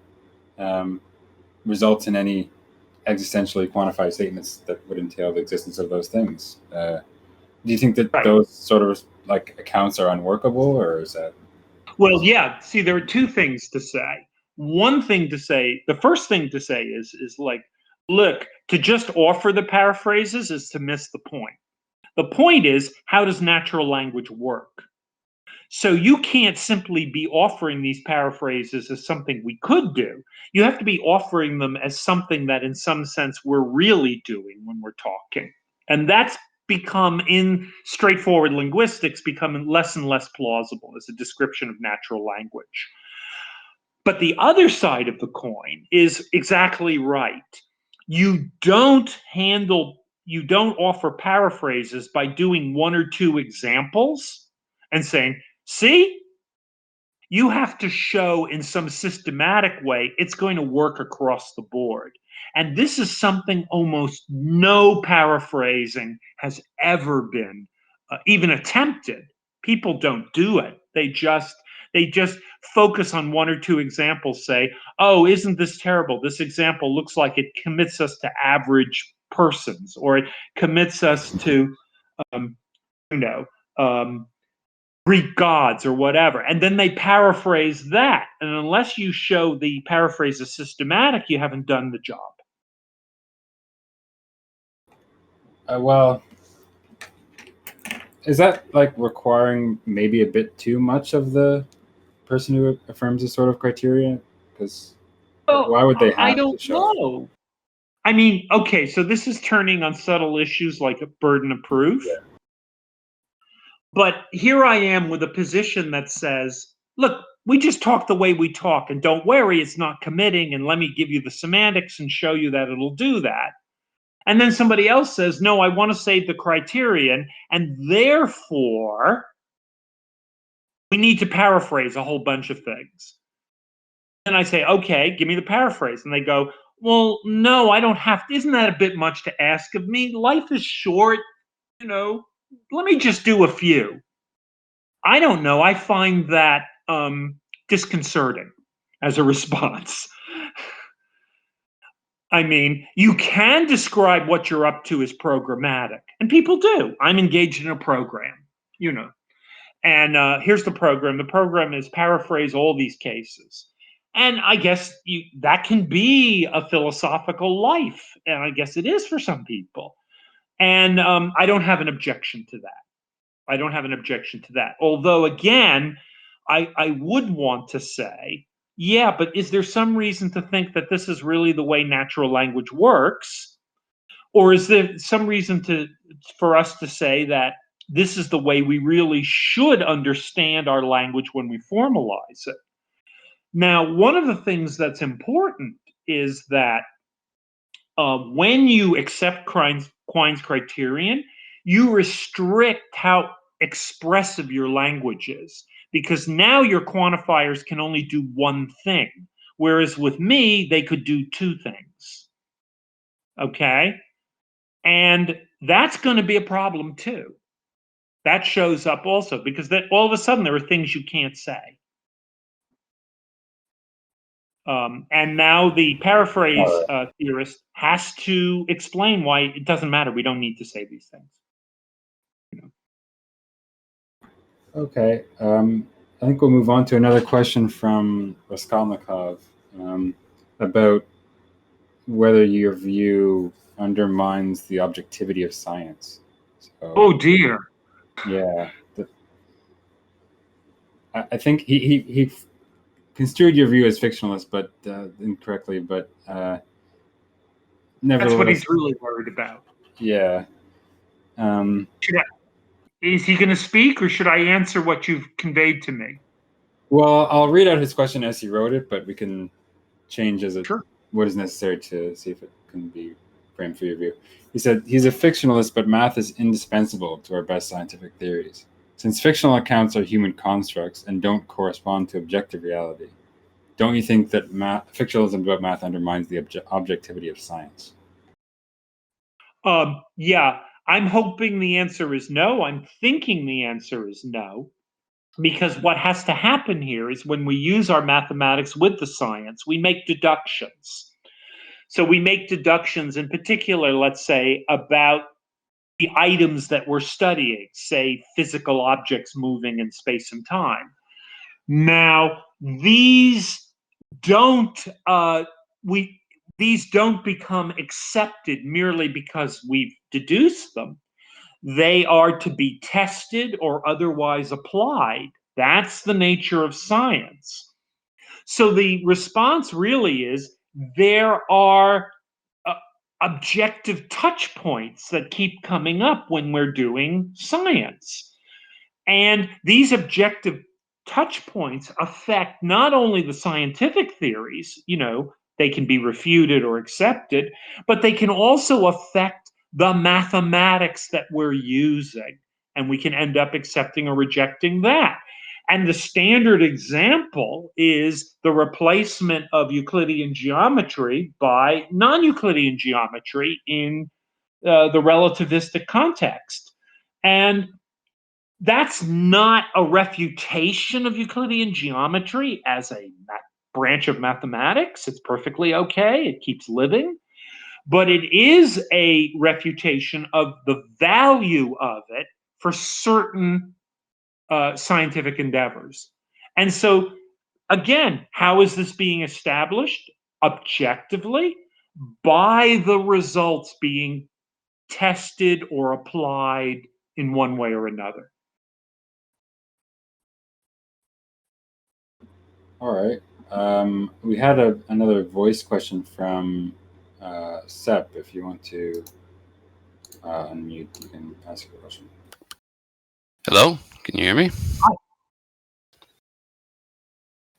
result in any existentially quantified statements that would entail the existence of those things. Do you think that those sort of accounts are unworkable, or is that? Well, yeah. See, there are two things to say. One thing to say, the first thing to say is like, look, to just offer the paraphrases is to miss the point. The point is, how does natural language work? So you can't simply be offering these paraphrases as something we could do. You have to be offering them as something that in some sense we're really doing when we're talking. And that's become, in straightforward linguistics, become less and less plausible as a description of natural language. But the other side of the coin is exactly right. You don't offer paraphrases by doing one or two examples and saying, see, you have to show in some systematic way it's going to work across the board. And this is something almost no paraphrasing has ever been even attempted. People don't do it. They just focus on one or two examples, say, oh, isn't this terrible? This example looks like it commits us to average persons, or it commits us to, Greek gods or whatever. And then they paraphrase that. And unless you show the paraphrase is systematic, you haven't done the job. Well, is that requiring maybe a bit too much of the person who affirms this sort of criteria? Because why would they have to show? I don't know. I mean, okay, so this is turning on subtle issues like a burden of proof. Yeah. But here I am with a position that says, look, we just talk the way we talk, and don't worry, it's not committing, and let me give you the semantics and show you that it'll do that. And then somebody else says, no, I want to save the criterion, and therefore we need to paraphrase a whole bunch of things. And I say, okay, give me the paraphrase. And they go, well, no, I don't have to. Isn't that a bit much to ask of me? Life is short, let me just do a few. I don't know. I find that disconcerting as a response. I mean, you can describe what you're up to as programmatic, and people do. I'm engaged in a program, and here's the program. The program is paraphrase all these cases. And I guess that can be a philosophical life, and I guess it is for some people. And I don't have an objection to that. Although, again, I would want to say, yeah, but is there some reason to think that this is really the way natural language works? Or is there some reason for us to say that this is the way we really should understand our language when we formalize it? Now, one of the things that's important is that when you accept Quine's criterion, you restrict how expressive your language is, because now your quantifiers can only do one thing, whereas with me, they could do two things. Okay? And that's going to be a problem too. That shows up also, because that all of a sudden there are things you can't say. And now the paraphrase theorist has to explain why it doesn't matter. We don't need to say these things. Okay. I think we'll move on to another question from Raskolnikov about whether your view undermines the objectivity of science. So, oh dear. Yeah. I think he construed your view as fictionalist, but incorrectly. But nevertheless, that's what he's really worried about. Yeah. Is he going to speak, or should I answer what you've conveyed to me? Well, I'll read out his question as he wrote it, but we can change what is necessary to see if it can be framed for your view. He said, he's a fictionalist, but math is indispensable to our best scientific theories. Since fictional accounts are human constructs and don't correspond to objective reality, don't you think that fictionalism about math undermines the objectivity of science? Yeah, I'm hoping the answer is no. I'm thinking the answer is no. Because what has to happen here is when we use our mathematics with the science, we make deductions. So we make deductions in particular, let's say, about the items that we're studying, say physical objects moving in space and time. Now, these don't become accepted merely because we've deduced them. They are to be tested or otherwise applied. That's the nature of science. So the response really is there are objective touch points that keep coming up when we're doing science. And these objective touch points affect not only the scientific theories, they can be refuted or accepted, but they can also affect the mathematics that we're using. And we can end up accepting or rejecting that. And the standard example is the replacement of Euclidean geometry by non-Euclidean geometry in the relativistic context. And that's not a refutation of Euclidean geometry as a branch of mathematics. It's perfectly okay. It keeps living. But it is a refutation of the value of it for certain scientific endeavors. And so, again, how is this being established? Objectively, by the results being tested or applied in one way or another. All right. We had another voice question from Sep. If you want to unmute, you can ask your question. Hello, can you hear me? Hi.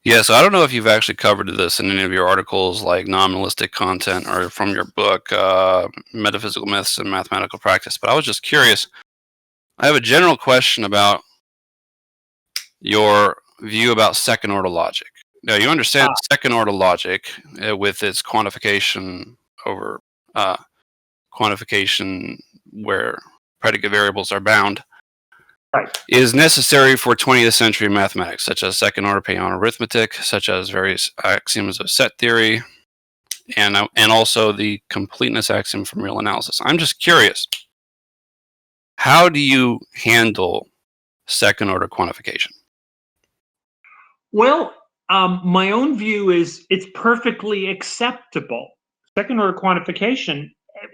Yeah, so I don't know if you've actually covered this in any of your articles, like nominalistic content, or from your book, Metaphysical Myths and Mathematical Practice, but I was just curious. I have a general question about your view about second-order logic. Now, you understand second-order logic with its quantification over quantification where predicate variables are bound, right, is necessary for 20th century mathematics, such as second-order Peano arithmetic, such as various axioms of set theory, and also the completeness axiom from real analysis. I'm just curious, how do you handle second-order quantification? Well, my own view is it's perfectly acceptable. Second-order quantification,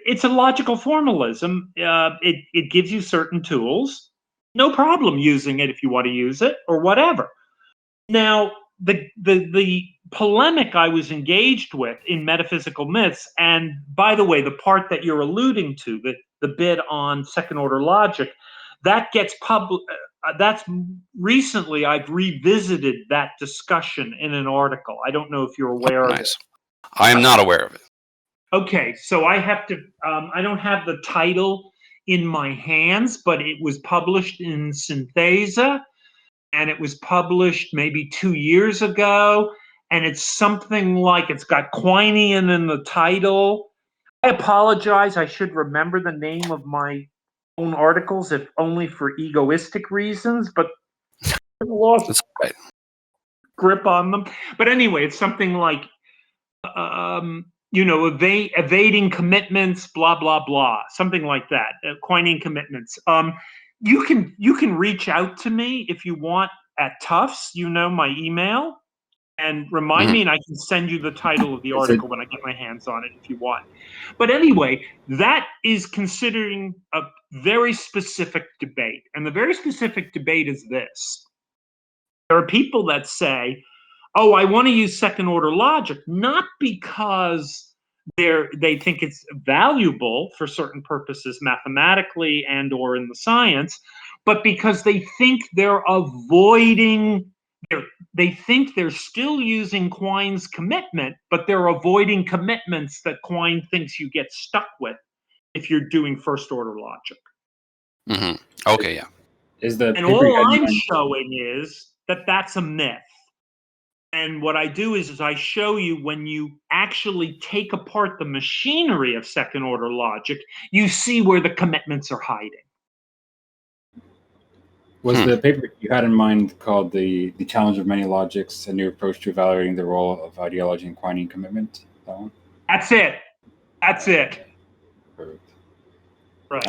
it's a logical formalism. It gives you certain tools. No problem using it if you want to use it or whatever. Now, the polemic I was engaged with in Metaphysical Myths, and by the way, the part that you're alluding to, the bit on second-order logic, that gets that's recently I've revisited that discussion in an article. I don't know if you're aware of it. I am not aware of it. Okay, so I have to. I don't have the title in my hands, but it was published in Synthesa, and it was published maybe 2 years ago, and it's something like, it's got Quinian in the title. I apologize. I should remember the name of my own articles, if only for egoistic reasons, but I lost That's right. grip on them. But anyway, it's something like, evading commitments, blah blah blah, something like that. Coining commitments. You can reach out to me if you want at Tufts. You know my email, and remind me, and I can send you the title of the article when I get my hands on it if you want. But anyway, that is considering a very specific debate, and the very specific debate is this: there are people that say, oh, I want to use second order logic, not because they think it's valuable for certain purposes mathematically and or in the science, but because they think they're avoiding, they think they're still using Quine's commitment, but they're avoiding commitments that Quine thinks you get stuck with if you're doing first order logic. Okay, yeah. And all I'm showing is that that's a myth. And what I do is I show you when you actually take apart the machinery of second order logic, you see where the commitments are hiding. Was the paper you had in mind called the Challenge of Many Logics, a new approach to evaluating the role of ideology in Quinean commitment? That one? That's it. That's it. Perfect. Right.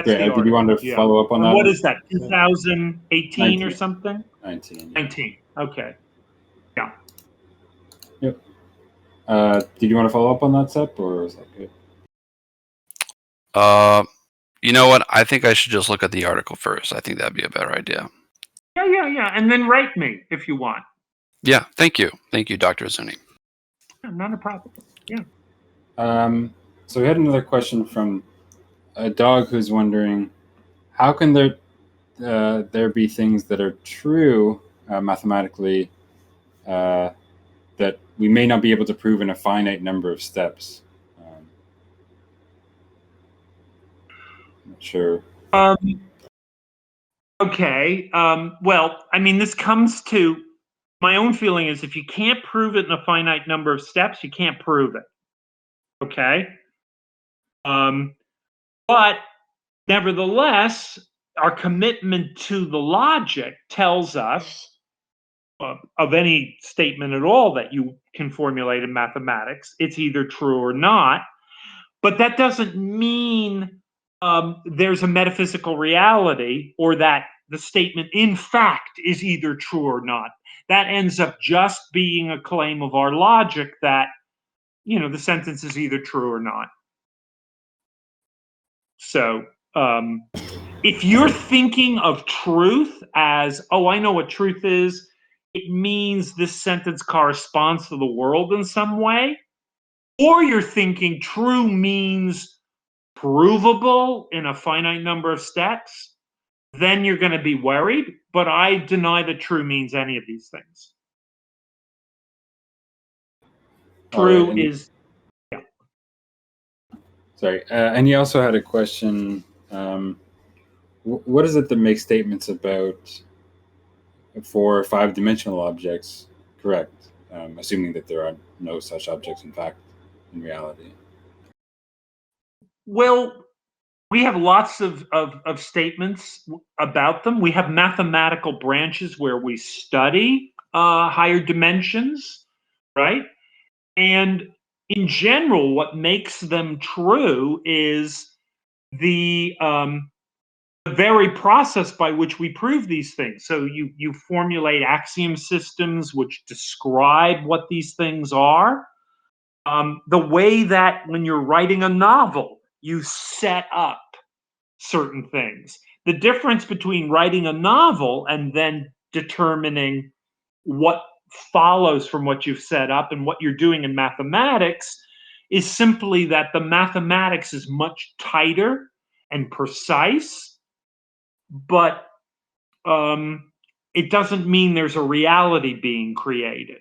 Great. Did you want to follow up on that? What is that, 2018 19. or something? 19. 19. Okay. Yeah. Yep. Did you want to follow up on that, Sep, or is that good? You know what? I think I should just look at the article first. I think that'd be a better idea. Yeah. And then write me if you want. Yeah. Thank you. Thank you, Dr. Azzouni. Yeah, not a problem. Yeah. So we had another question from a dog who's wondering, how can there be things that are true mathematically that we may not be able to prove in a finite number of steps? Not sure. Okay. Well, I mean, this comes to my own feeling is if you can't prove it in a finite number of steps, you can't prove it. Okay. But nevertheless, our commitment to the logic tells us of any statement at all that you can formulate in mathematics, it's either true or not. But that doesn't mean there's a metaphysical reality or that the statement in fact is either true or not. That ends up just being a claim of our logic that, the sentence is either true or not. So if you're thinking of truth as, oh, I know what truth is, it means this sentence corresponds to the world in some way, or you're thinking true means provable in a finite number of steps, then you're going to be worried. But I deny that true means any of these things. True is, yeah. Sorry. And he also had a question. What is it that makes statements about 4 or 5 dimensional objects correct, assuming that there are no such objects in fact in reality? Well, we have lots of statements about them. We have mathematical branches where we study higher dimensions, right? And in general, what makes them true is the very process by which we prove these things. So you formulate axiom systems which describe what these things are. The way that when you're writing a novel, you set up certain things. The difference between writing a novel and then determining what follows from what you've set up and what you're doing in mathematics is simply that the mathematics is much tighter and precise, but it doesn't mean there's a reality being created.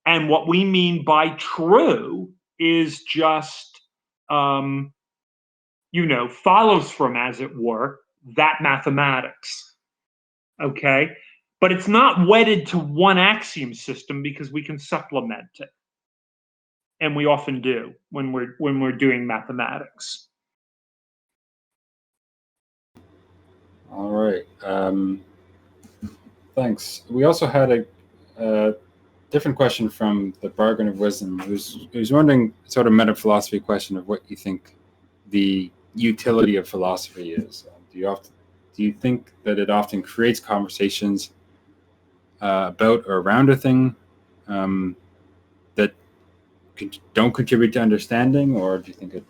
And what we mean by true is just, follows from, as it were, that mathematics. Okay? But it's not wedded to one axiom system because we can supplement it. and we often do when we're doing mathematics. All right. Thanks. We also had a different question from the Bargain of Wisdom, who's wondering, sort of meta philosophy question of what you think the utility of philosophy is. Do you think that it often creates conversations about or around a thing that don't contribute to understanding, or do you think or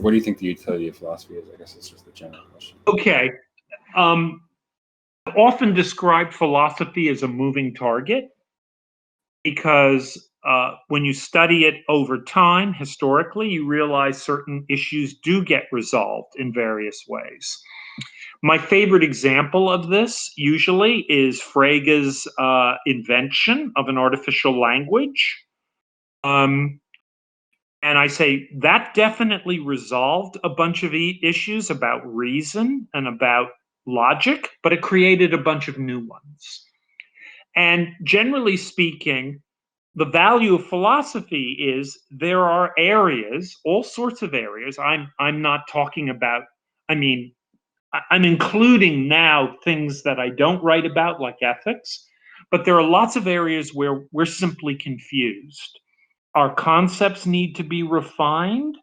what do you think the utility of philosophy is? I guess it's just the general question. Okay. Often described philosophy as a moving target because when you study it over time, historically, you realize certain issues do get resolved in various ways. My favorite example of this usually is Frege's invention of an artificial language. And I say that definitely resolved a bunch of issues about reason and about logic, but it created a bunch of new ones. And generally speaking, the value of philosophy is there are areas, all sorts of areas. I'm not talking about, I'm including now things that I don't write about, like ethics, but there are lots of areas where we're simply confused. Our concepts need to be refined,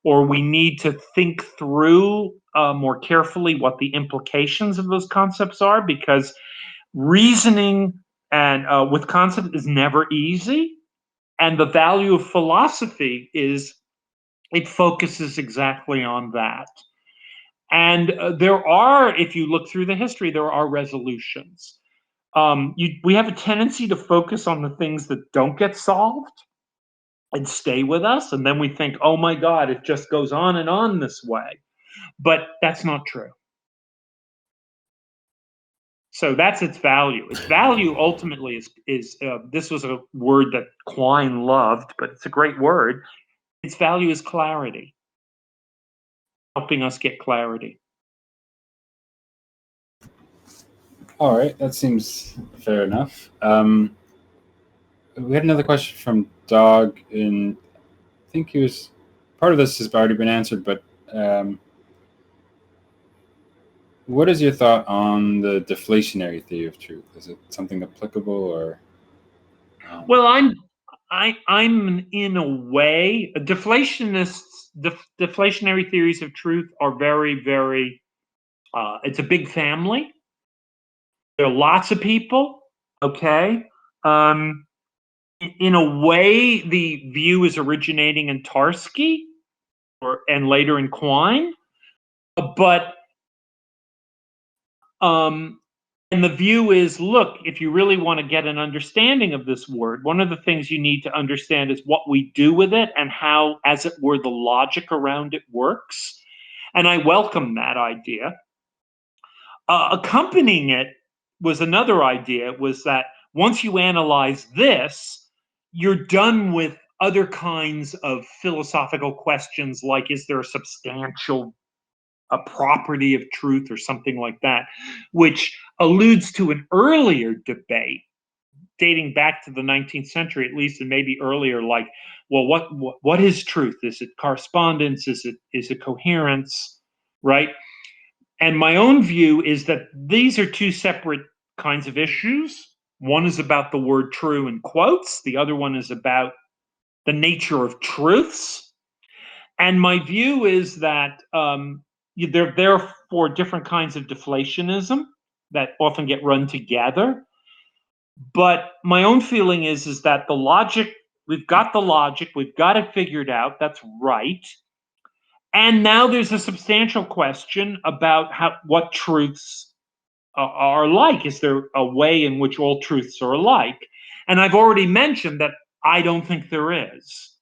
or we need to think through more carefully what the implications of those concepts are, because reasoning and with concepts is never easy. And the value of philosophy is it focuses exactly on that. And there are, if you look through the history, there are resolutions. We have a tendency to focus on the things that don't get solved and stay with us. And then we think, oh my God, it just goes on and on this way. But that's not true. So that's its value. Its value ultimately is this was a word that Quine loved, but it's a great word. Its value is clarity, helping us get clarity. All right, that seems fair enough. We had another question from Dog, and I think part of this has already been answered, but what is your thought on the deflationary theory of truth? Is it something applicable, or? Well, I'm in a way, deflationary theories of truth are very, very. It's a big family. There are lots of people. Okay. In a way, the view is originating in Tarski, and later in Quine, but. And the view is, look, if you really want to get an understanding of this word, one of the things you need to understand is what we do with it and how, as it were, the logic around it works. And I welcome that idea. Accompanying it was another idea, was that once you analyze this, you're done with other kinds of philosophical questions, like, is there a property of truth or something like that, which alludes to an earlier debate dating back to the 19th century, at least, and maybe earlier, like, well, what is truth? Is it correspondence? Is it coherence? Right? And my own view is that these are two separate kinds of issues. One is about the word true in quotes. The other one is about the nature of truths. And my view is that there are therefore different kinds of deflationism that often get run together. But my own feeling is that the logic, we've got it figured out, that's right. And now there's a substantial question about what truths are like. Is there a way in which all truths are alike? And I've already mentioned that I don't think there is.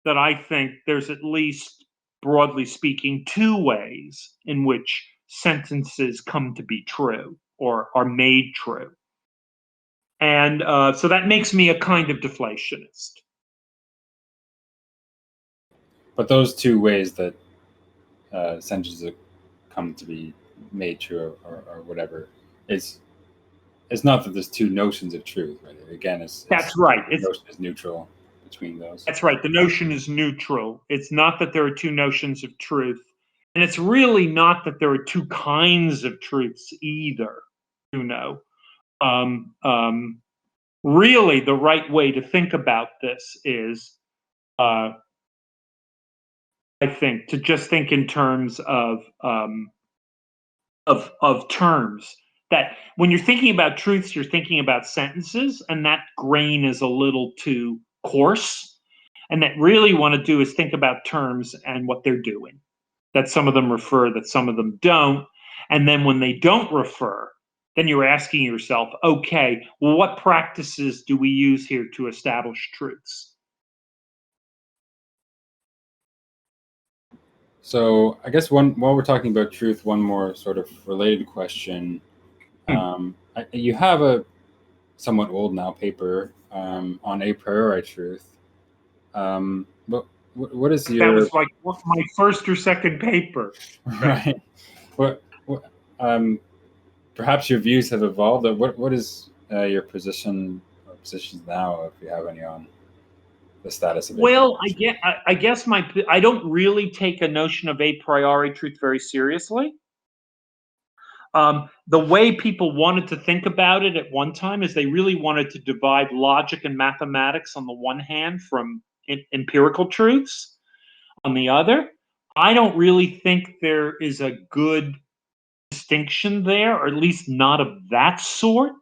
That I think there's at least, broadly speaking, two ways in which sentences come to be true or are made true. And so that makes me a kind of deflationist. But those two ways that sentences come to be made true or whatever, it's not that there's two notions of truth, right? Again, that's right. The notion is neutral between those. That's right. The notion is neutral. It's not that there are two notions of truth. And it's really not that there are two kinds of truths either, you know. Really, the right way to think about this is, I think, to just think in terms of terms. That when you're thinking about truths, you're thinking about sentences, and that grain is a little too coarse. And that really want to do is think about terms and what they're doing. That some of them refer, that some of them don't. And then when they don't refer, then you're asking yourself, okay, well, what practices do we use here to establish truths? So I guess while we're talking about truth, one more sort of related question. You have a somewhat old now paper on a priori truth. But what is your... That was like my first or second paper. Right. Perhaps your views have evolved. What is your positions now, if you have any, on the status of it? Well, I guess I don't really take a notion of a priori truth very seriously. The way people wanted to think about it at one time is they really wanted to divide logic and mathematics on the one hand from empirical truths on the other. I don't really think there is a good distinction there, or at least not of that sort.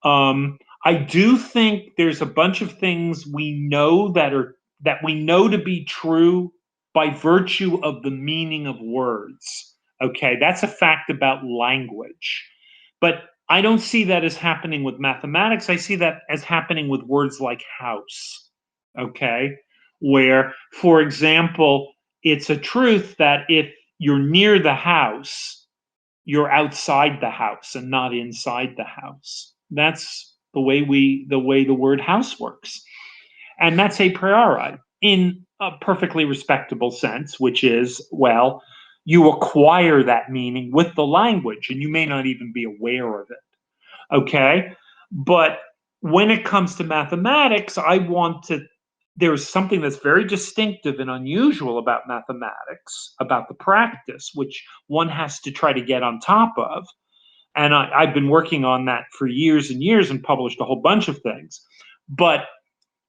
I do think there's a bunch of things we know that we know to be true by virtue of the meaning of words. Okay, that's a fact about language. But I don't see that as happening with mathematics. I see that as happening with words like house. Okay, where, for example, it's a truth that if you're near the house, you're outside the house and not inside the house. That's the way the word house works. And that's a priori in a perfectly respectable sense, which is, well, you acquire that meaning with the language and you may not even be aware of it. Okay? But when it comes to mathematics, there's something that's very distinctive and unusual about mathematics, about the practice, which one has to try to get on top of. And I've been working on that for years and years and published a whole bunch of things. But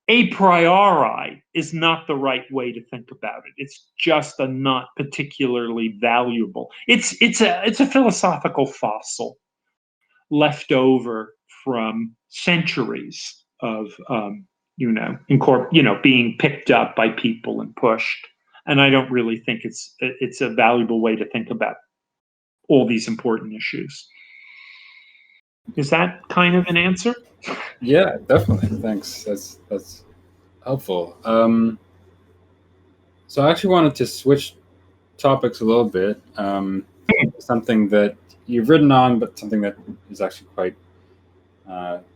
a priori is not the right way to think about it. It's just a not particularly valuable. It's a philosophical fossil left over from centuries of being picked up by people and pushed. And I don't really think it's a valuable way to think about all these important issues. Is that kind of an answer? Yeah, definitely. Thanks. That's helpful. So I actually wanted to switch topics a little bit. Something that you've written on, but something that is actually quite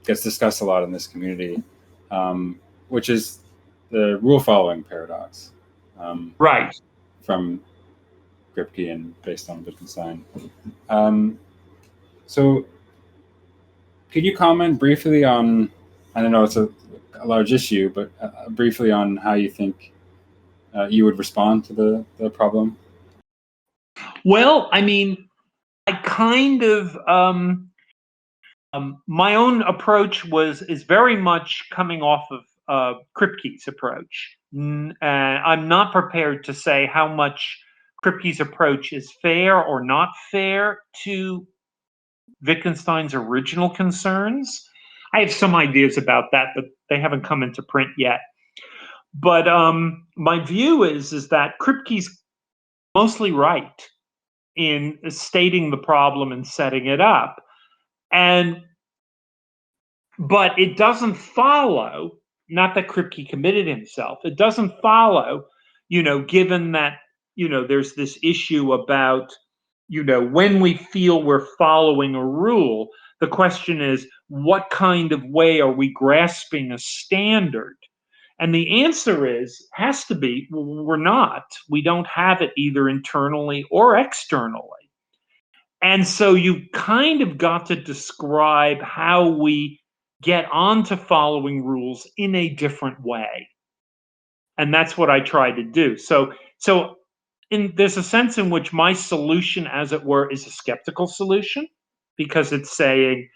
gets discussed a lot in this community, which is the rule-following paradox. Right. From Kripke and based on Wittgenstein. So could you comment briefly on, I don't know, it's a large issue, but briefly on how you think you would respond to the problem? Well, I mean, I kind of my own approach is very much coming off of Kripke's approach. I'm not prepared to say how much Kripke's approach is fair or not fair to Wittgenstein's original concerns. I have some ideas about that, but they haven't come into print yet. But my view is that Kripke's mostly right in stating the problem and setting it up. But it doesn't follow, not that Kripke committed himself, it doesn't follow, given that, there's this issue about, when we feel we're following a rule, the question is, what kind of way are we grasping a standard? And the answer has to be, we're not. We don't have it either internally or externally. And so you kind of got to describe how we get onto following rules in a different way. And that's what I try to do. So there's a sense in which my solution, as it were, is a skeptical solution, because it's saying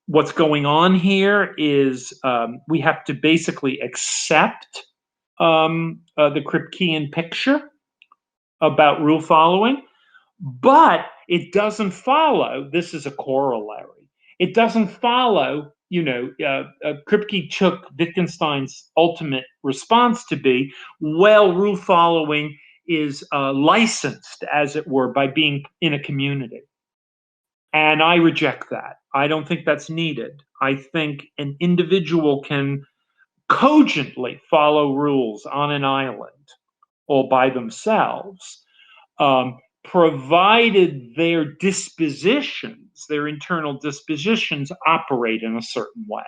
what's going on here is we have to basically accept the Kripkean picture about rule following, but it doesn't follow. This is a corollary. It doesn't follow. Kripke took Wittgenstein's ultimate response to be, well, rule following is licensed, as it were, by being in a community. And I reject that. I don't think that's needed. I think an individual can cogently follow rules on an island all by themselves, provided their dispositions, their internal dispositions, operate in a certain way.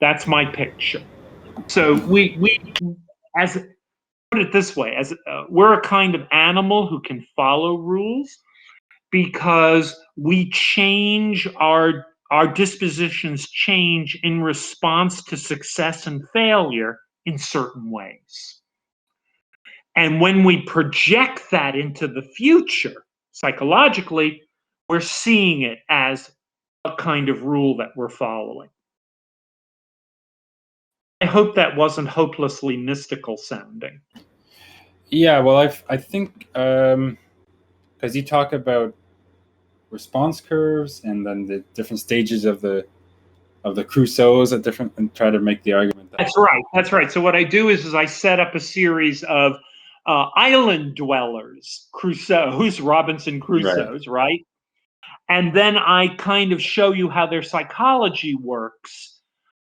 That's my picture. So we as put it this way, as we're a kind of animal who can follow rules because we change our dispositions change in response to success and failure in certain ways. And when we project that into the future, psychologically, we're seeing it as a kind of rule that we're following. I hope that wasn't hopelessly mystical sounding. Yeah, well, I think because you talk about response curves and then the different stages of the Crusoes at different, and try to make the argument. That's right. That's right. So what I do is I set up a series of island dwellers, Crusoes, Robinson Crusoes, right? And then I kind of show you how their psychology works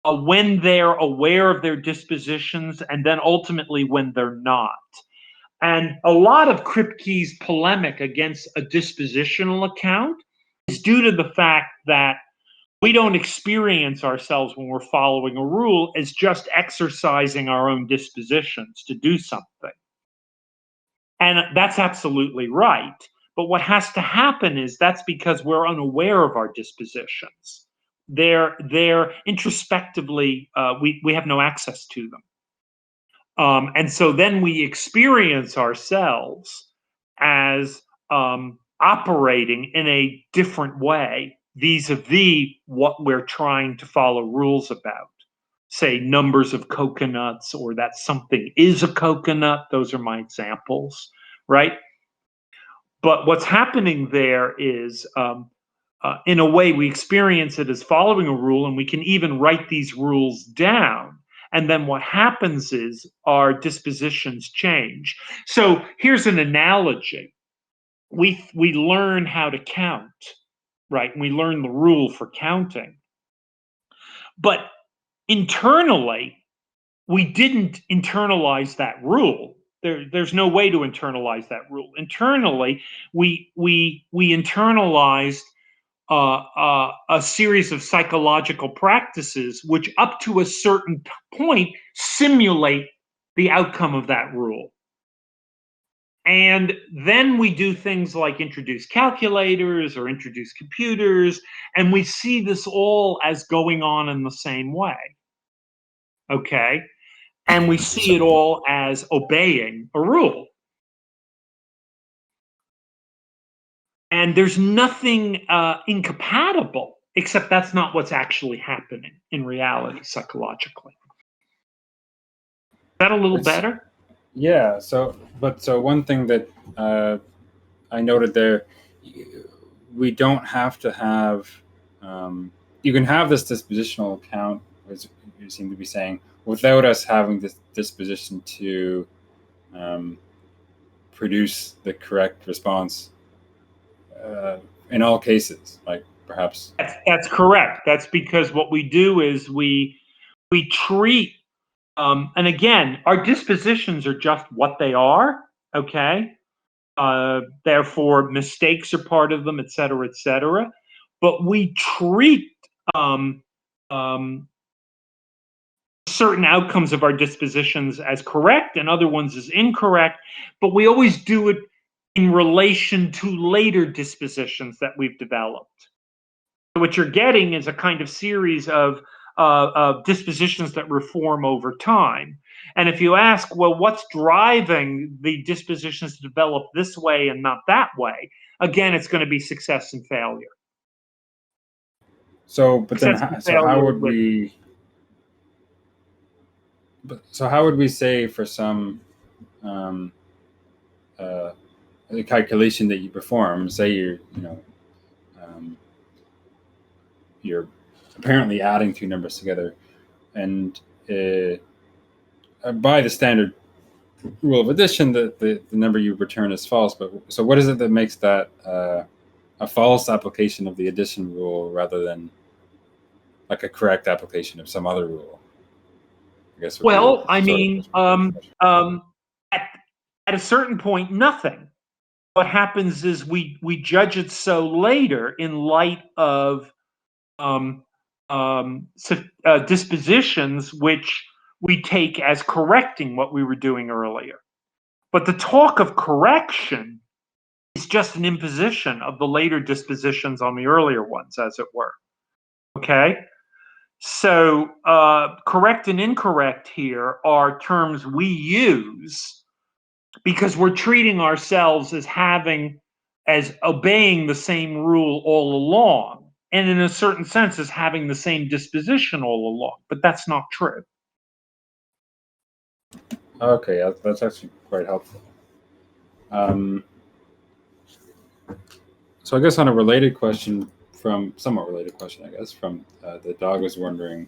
when they're aware of their dispositions, and then ultimately when they're not. And a lot of Kripke's polemic against a dispositional account is due to the fact that we don't experience ourselves when we're following a rule as just exercising our own dispositions to do something. And that's absolutely right. But what has to happen is that's because we're unaware of our dispositions. They're introspectively, we have no access to them. And so then we experience ourselves as operating in a different way vis-a-vis what we're trying to follow rules about. Say numbers of coconuts, or that something is a coconut. Those are my examples, right? But what's happening there is, in a way, we experience it as following a rule, and we can even write these rules down. And then what happens is our dispositions change. So here's an analogy. We learn how to count, right? We learn the rule for counting. But internally, we didn't internalize that rule. There's no way to internalize that rule. Internally, we internalized a series of psychological practices which, up to a certain point, simulate the outcome of that rule. And then we do things like introduce calculators or introduce computers, and we see this all as going on in the same way. Okay? And we see it all as obeying a rule. And there's nothing incompatible, except that's not what's actually happening in reality psychologically. Is that a little better? Yeah. So one thing that I noted there, we don't have to have. You can have this dispositional account, as you seem to be saying, without us having this disposition to produce the correct response in all cases, like perhaps. That's correct. That's because what we do is we treat, and again, our dispositions are just what they are, okay? Therefore, mistakes are part of them, et cetera, et cetera. But we treat certain outcomes of our dispositions as correct and other ones as incorrect, but we always do it in relation to later dispositions that we've developed. What you're getting is a kind of series of dispositions that reform over time. And if you ask, well, what's driving the dispositions to develop this way and not that way? Again, it's going to be success and failure. So, but then, Success so how failure would with- we? So how would we say for some the calculation that you perform, say you're apparently adding two numbers together, and by the standard rule of addition, the number you return is false. But so what is it that makes that a false application of the addition rule rather than like a correct application of some other rule? I guess. Well, I mean, at a certain point, nothing. What happens is we judge it so later in light of dispositions which we take as correcting what we were doing earlier. But the talk of correction is just an imposition of the later dispositions on the earlier ones, as it were. Okay? So correct and incorrect here are terms we use because we're treating ourselves as obeying the same rule all along, and in a certain sense as having the same disposition all along, but that's not true. Okay, that's actually quite helpful. So I guess on a related question, somewhat related question, I guess, from the dog was wondering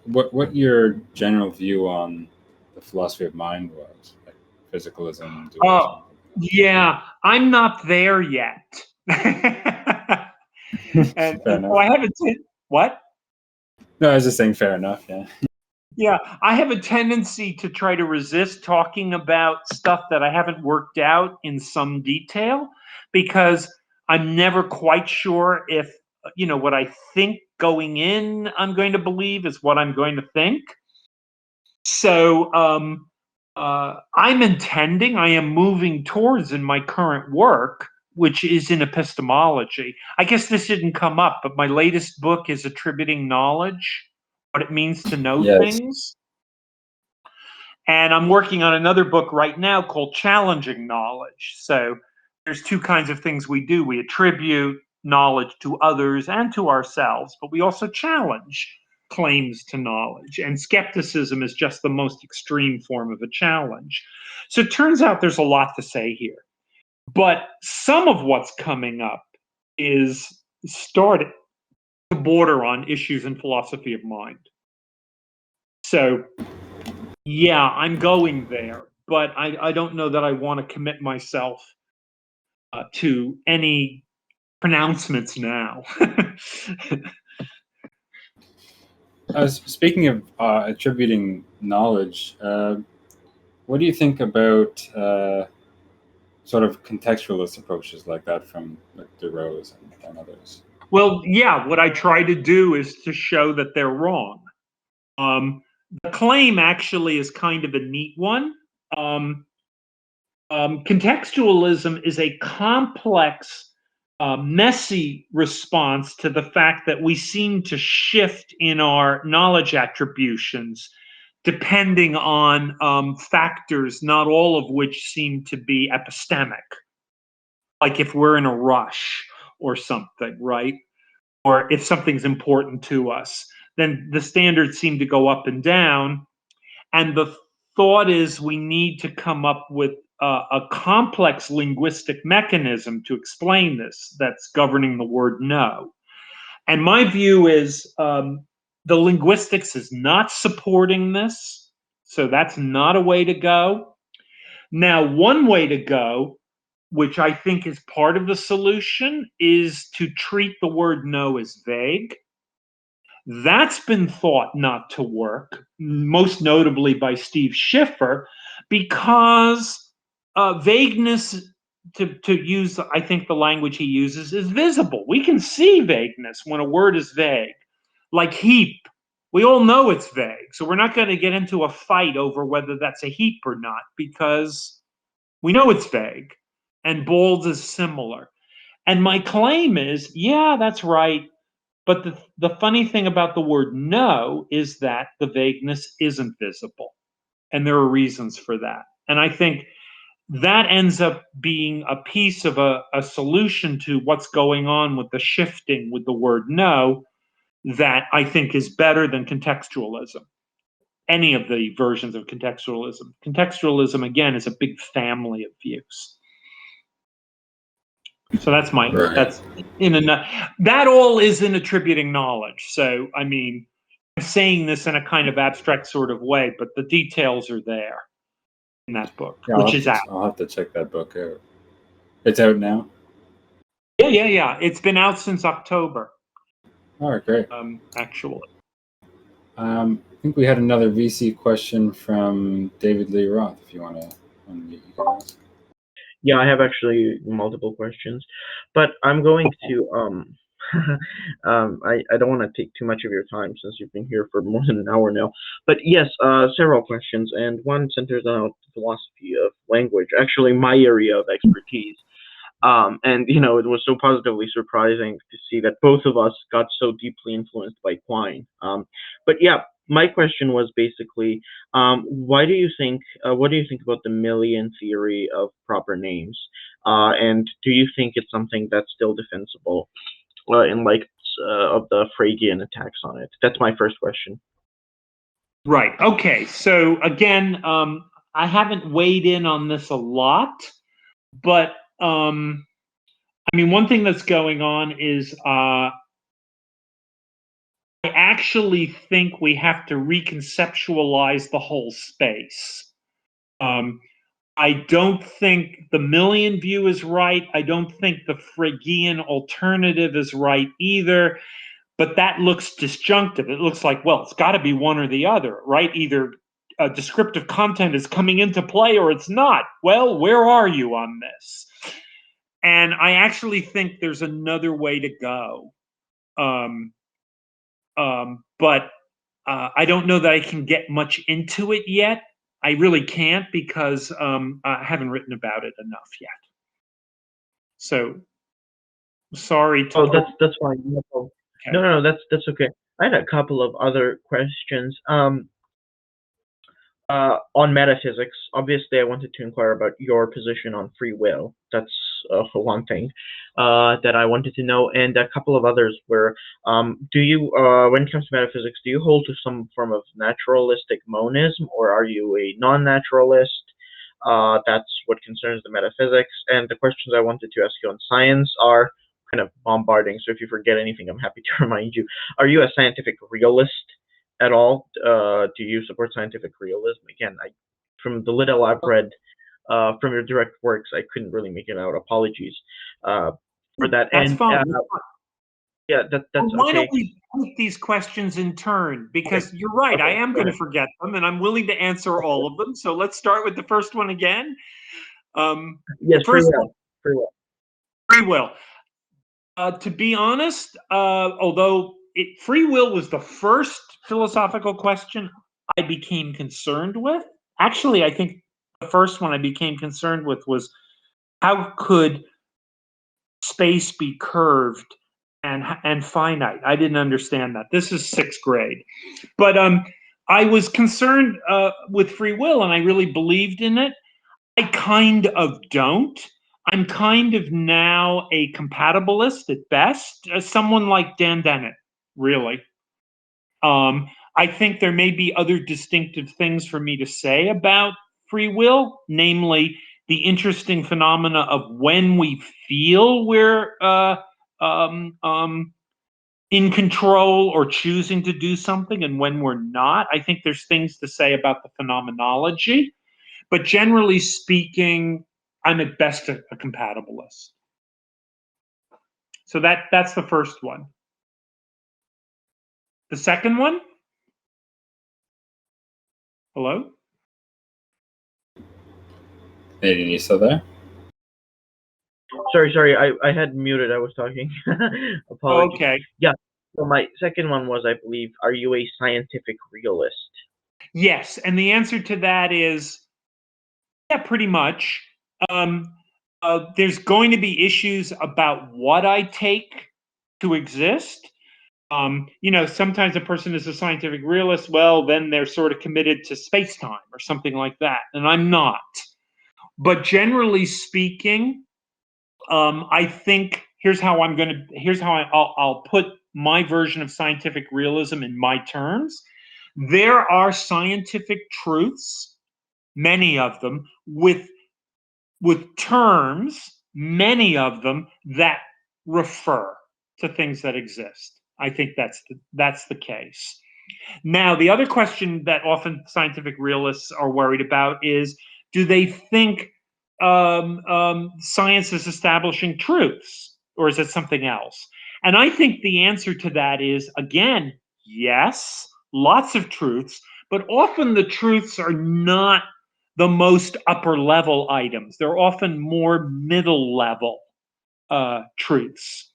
what your general view on the philosophy of mind was, like physicalism. Oh, yeah, I'm not there yet. and so I haven't said what? No, I was just saying fair enough, yeah. Yeah, I have a tendency to try to resist talking about stuff that I haven't worked out in some detail because I'm never quite sure if, what I think going in I'm going to believe is what I'm going to think. So I am moving towards in my current work, which is in epistemology. I guess this didn't come up, but my latest book is Attributing Knowledge, what it means to know things. And I'm working on another book right now called Challenging Knowledge. So there's two kinds of things we do. We attribute knowledge to others and to ourselves, but we also challenge claims to knowledge. And skepticism is just the most extreme form of a challenge. So it turns out there's a lot to say here. But some of what's coming up is starting to border on issues in philosophy of mind. So, yeah, I'm going there, but I don't know that I want to commit myself to any pronouncements now. Speaking of attributing knowledge, what do you think about sort of contextualist approaches like that from like DeRose and others? Well, yeah, what I try to do is to show that they're wrong. The claim actually is kind of a neat one. Contextualism is a complex, messy response to the fact that we seem to shift in our knowledge attributions depending on factors, not all of which seem to be epistemic. Like if we're in a rush or something, right? Or if something's important to us, then the standards seem to go up and down. And the thought is we need to come up with a complex linguistic mechanism to explain this that's governing the word no. And my view is the linguistics is not supporting this, so that's not a way to go. Now, one way to go, which I think is part of the solution, is to treat the word no as vague. That's been thought not to work, most notably by Steve Schiffer, because vagueness, to use, I think, the language he uses, is visible. We can see vagueness when a word is vague, like heap. We all know it's vague, so we're not going to get into a fight over whether that's a heap or not, because we know it's vague, and bold is similar. And my claim is, yeah, that's right. But the funny thing about the word no is that the vagueness isn't visible. And there are reasons for that. And I think that ends up being a piece of a solution to what's going on with the shifting with the word no that I think is better than contextualism. Any of the versions of contextualism. Contextualism, again, is a big family of views. So that's that's that all is in attributing knowledge. So, I mean, I'm saying this in a kind of abstract sort of way, but the details are there in that book, which is out. I'll have to check that book out. It's out now? Yeah. It's been out since October. All right, great. Actually. I think we had another VC question from David Lee Roth, if you want to unmute, you can ask. Yeah, I have actually multiple questions, but I'm going to I don't want to take too much of your time since you've been here for more than an hour now. But yes, several questions, and one centers on philosophy of language, actually my area of expertise. And you know, it was so positively surprising to see that both of us got so deeply influenced by Quine. But yeah, my question was basically, what do you think about the million theory of proper names? And do you think it's something that's still defensible in light of the Fregean attacks on it? That's my first question. Right. Okay. So again, I haven't weighed in on this a lot, but I mean, one thing that's going on is I actually think we have to reconceptualize the whole space. I don't think the million view is right. I don't think the Fregean alternative is right either. But that looks disjunctive. It looks like, well, it's got to be one or the other, right? Either descriptive content is coming into play or it's not. Well, where are you on this? And I actually think there's another way to go. But I don't know that I can get much into it yet. I really can't because I haven't written about it enough yet. So sorry to. Oh, that's fine. No, okay. No, that's okay. I had a couple of other questions. On metaphysics, obviously, I wanted to inquire about your position on free will. That's for one thing that I wanted to know, and a couple of others were, do you, when it comes to metaphysics, do you hold to some form of naturalistic monism, or are you a non-naturalist? That's what concerns the metaphysics. And the questions I wanted to ask you on science are kind of bombarding, so if you forget anything, I'm happy to remind you. Are you a scientific realist at all? Do you support scientific realism? Again, from the little I've read from your direct works, I couldn't really make it out. Apologies for that. That's fine. Yeah, that's why okay. Don't we take these questions in turn? Because you're right, I am going to forget them, and I'm willing to answer all of them. So let's start with the first one again. Yes, free will. Free will. To be honest, although free will was the first philosophical question I became concerned with. Actually, I think the first one I became concerned with was how could space be curved and finite? I didn't understand that. This is sixth grade. But I was concerned with free will, and I really believed in it. I kind of don't. I'm kind of now a compatibilist at best, someone like Dan Dennett, really. I think there may be other distinctive things for me to say about free will, namely the interesting phenomena of when we feel we're in control or choosing to do something and when we're not. I think there's things to say about the phenomenology. But generally speaking, I'm at best a compatibilist. So that's the first one. The second one? Hello? Hey, are you still there? Sorry, I had muted. I was talking. Apologies. Okay. Yeah. So my second one was, I believe, are you a scientific realist? Yes, and the answer to that is, yeah, pretty much. There's going to be issues about what I take to exist. Sometimes a person is a scientific realist. Well, then they're sort of committed to space-time or something like that, and I'm not. But generally speaking, I think I'll put my version of scientific realism in my terms. There are scientific truths, many of them, with terms, many of them, that refer to things that exist. I think that's the case. Now, the other question that often scientific realists are worried about is, do they think science is establishing truths, or is it something else? And I think the answer to that is, again, yes, lots of truths, but often the truths are not the most upper level items. They're often more middle level truths.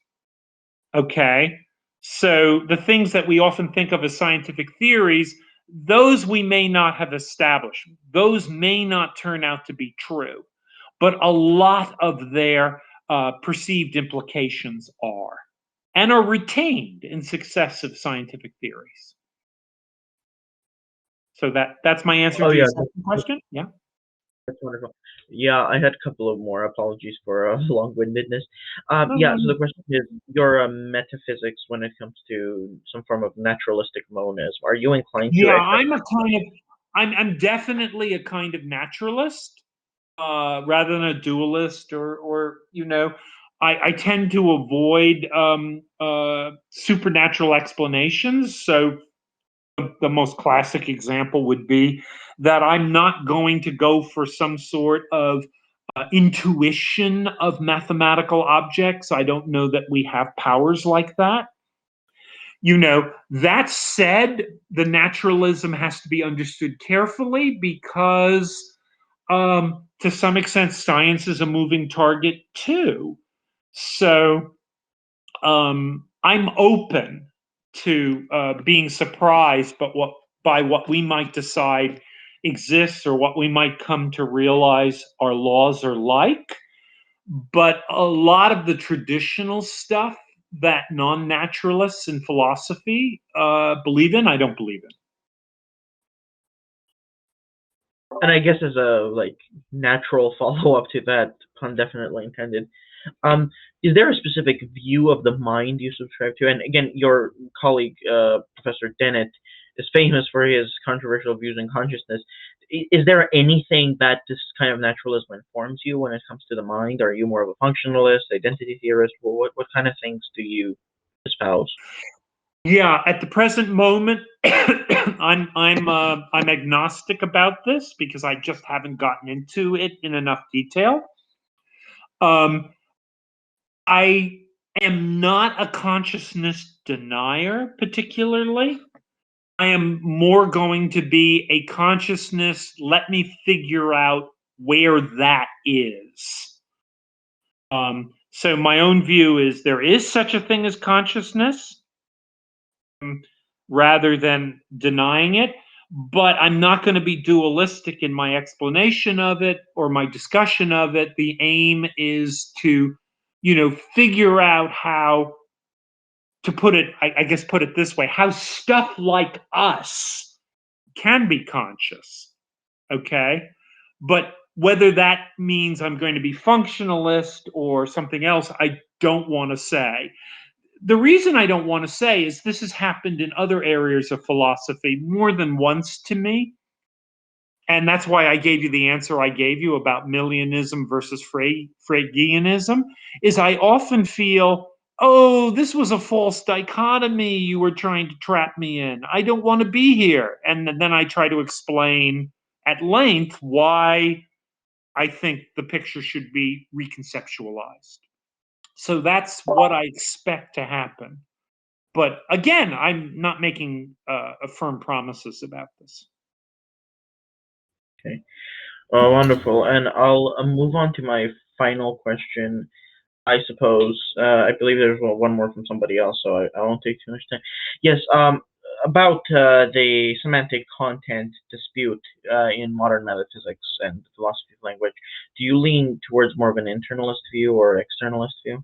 Okay? So the things that we often think of as scientific theories, those we may not have established. Those may not turn out to be true. But a lot of their perceived implications are, and are retained in successive scientific theories. So that's my answer to your second question. Yeah. That's wonderful. Yeah, I had a couple of more. Apologies for long-windedness. So the question is, your metaphysics when it comes to some form of naturalistic monism. Are you inclined to? Yeah, I'm definitely a kind of naturalist, rather than a dualist, or I tend to avoid supernatural explanations. So the most classic example would be that I'm not going to go for some sort of intuition of mathematical objects. I don't know that we have powers like that. That said, the naturalism has to be understood carefully because, to some extent, science is a moving target too. So I'm open to being surprised by what we might decide exists, or what we might come to realize our laws are like. But a lot of the traditional stuff that non-naturalists in philosophy believe in, I don't believe in. And I guess as a natural follow-up to that, pun definitely intended, is there a specific view of the mind you subscribe to? And again, your colleague, Professor Dennett, is famous for his controversial views on consciousness. Is there anything that this kind of naturalism informs you when it comes to the mind? Are you more of a functionalist, identity theorist? What kind of things do you espouse? Yeah, at the present moment, I'm agnostic about this because I just haven't gotten into it in enough detail. I am not a consciousness denier particularly. I am more going to be a consciousness, let me figure out where that is. So my own view is there is such a thing as consciousness, rather than denying it, but I'm not going to be dualistic in my explanation of it or my discussion of it. The aim is to, figure out how to put it, I guess put it this way, how stuff like us can be conscious, okay? But whether that means I'm going to be functionalist or something else, I don't want to say. The reason I don't want to say is this has happened in other areas of philosophy more than once to me. And that's why I gave you the answer I gave you about Millianism versus Fregeanism, is I often feel, oh, this was a false dichotomy you were trying to trap me in. I don't want to be here. And then I try to explain at length why I think the picture should be reconceptualized. So that's what I expect to happen. But again, I'm not making firm promises about this. Okay. Oh, wonderful. And I'll move on to my final question, I suppose. I believe there's one more from somebody else, so I won't take too much time. Yes, about the semantic content dispute in modern metaphysics and philosophy of language, do you lean towards more of an internalist view or externalist view?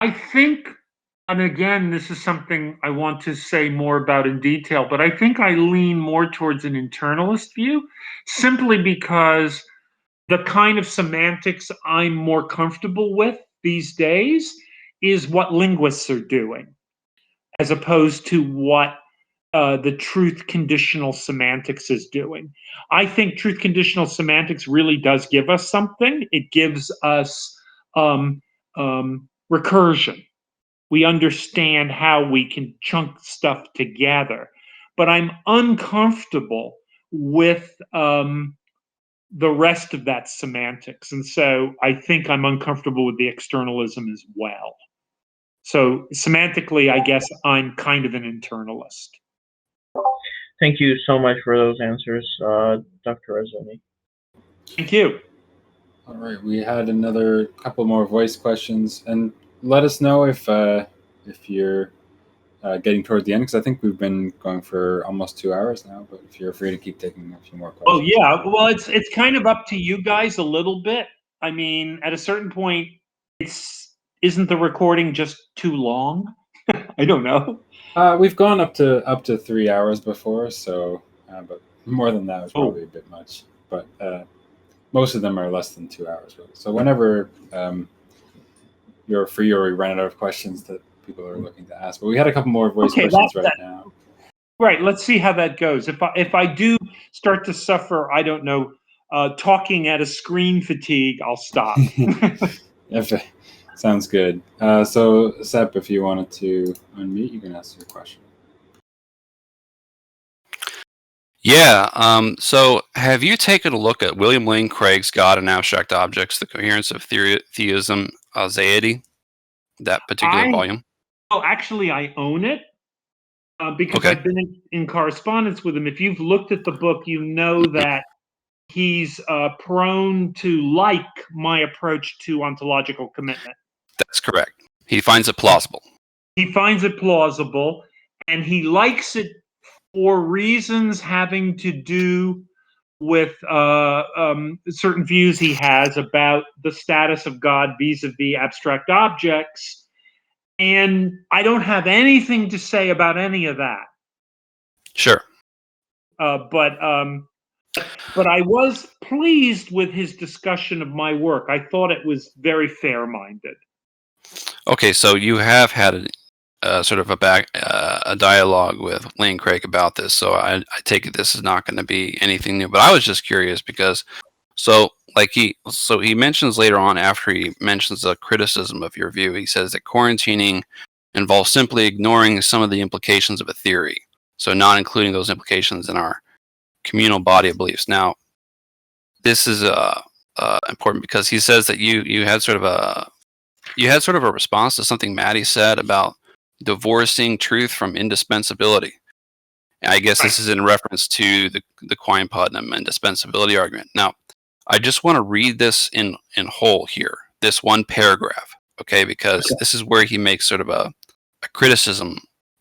I think, and again, this is something I want to say more about in detail, but I think I lean more towards an internalist view simply because the kind of semantics I'm more comfortable with these days is what linguists are doing, as opposed to what the truth conditional semantics is doing. I think truth conditional semantics really does give us something. It gives us recursion. We understand how we can chunk stuff together. But I'm uncomfortable with the rest of that semantics. And so I think I'm uncomfortable with the externalism as well. So semantically, I guess I'm kind of an internalist. Thank you so much for those answers, Dr. Azzouni. Thank you. All right, we had another couple more voice questions, and let us know if you're getting toward the end, because I think we've been going for almost 2 hours now. But if you're free to keep taking a few more questions. Oh yeah, well it's kind of up to you guys a little bit. I mean, at a certain point, isn't the recording just too long? I don't know. We've gone up to 3 hours before, so but more than that was probably a bit much. But most of them are less than 2 hours. Really. So whenever you're free or we run out of questions that people are looking to ask, but we had a couple more voice questions now. Right. Let's see how that goes. If I do start to suffer, I don't know, talking at a screen fatigue, I'll stop. Sounds good. So Sep, if you wanted to unmute, you can ask your question. Yeah. So have you taken a look at William Lane Craig's God and Abstract Objects, the Coherence of Theism, Aseity, that particular volume? Oh, actually, I own it because I've been in correspondence with him. If you've looked at the book, you know that he's prone to like my approach to ontological commitment. That's correct. He finds it plausible. He finds it plausible, and he likes it for reasons having to do with certain views he has about the status of God vis-a-vis abstract objects. And I don't have anything to say about any of that. Sure. But I was pleased with his discussion of my work. I thought it was very fair-minded. Okay, so you have had sort of a dialogue with Lane Craig about this, so I take it this is not going to be anything new. But I was just curious because, he mentions later on, after he mentions a criticism of your view, he says that quarantining involves simply ignoring some of the implications of a theory, so not including those implications in our communal body of beliefs. Now, this is important because he says that you had sort of a response to something Maddie said about divorcing truth from indispensability. I guess this is in reference to the Quine-Putnam indispensability argument. Now, I just want to read this in whole here, this one paragraph, okay? Because this is where he makes sort of a criticism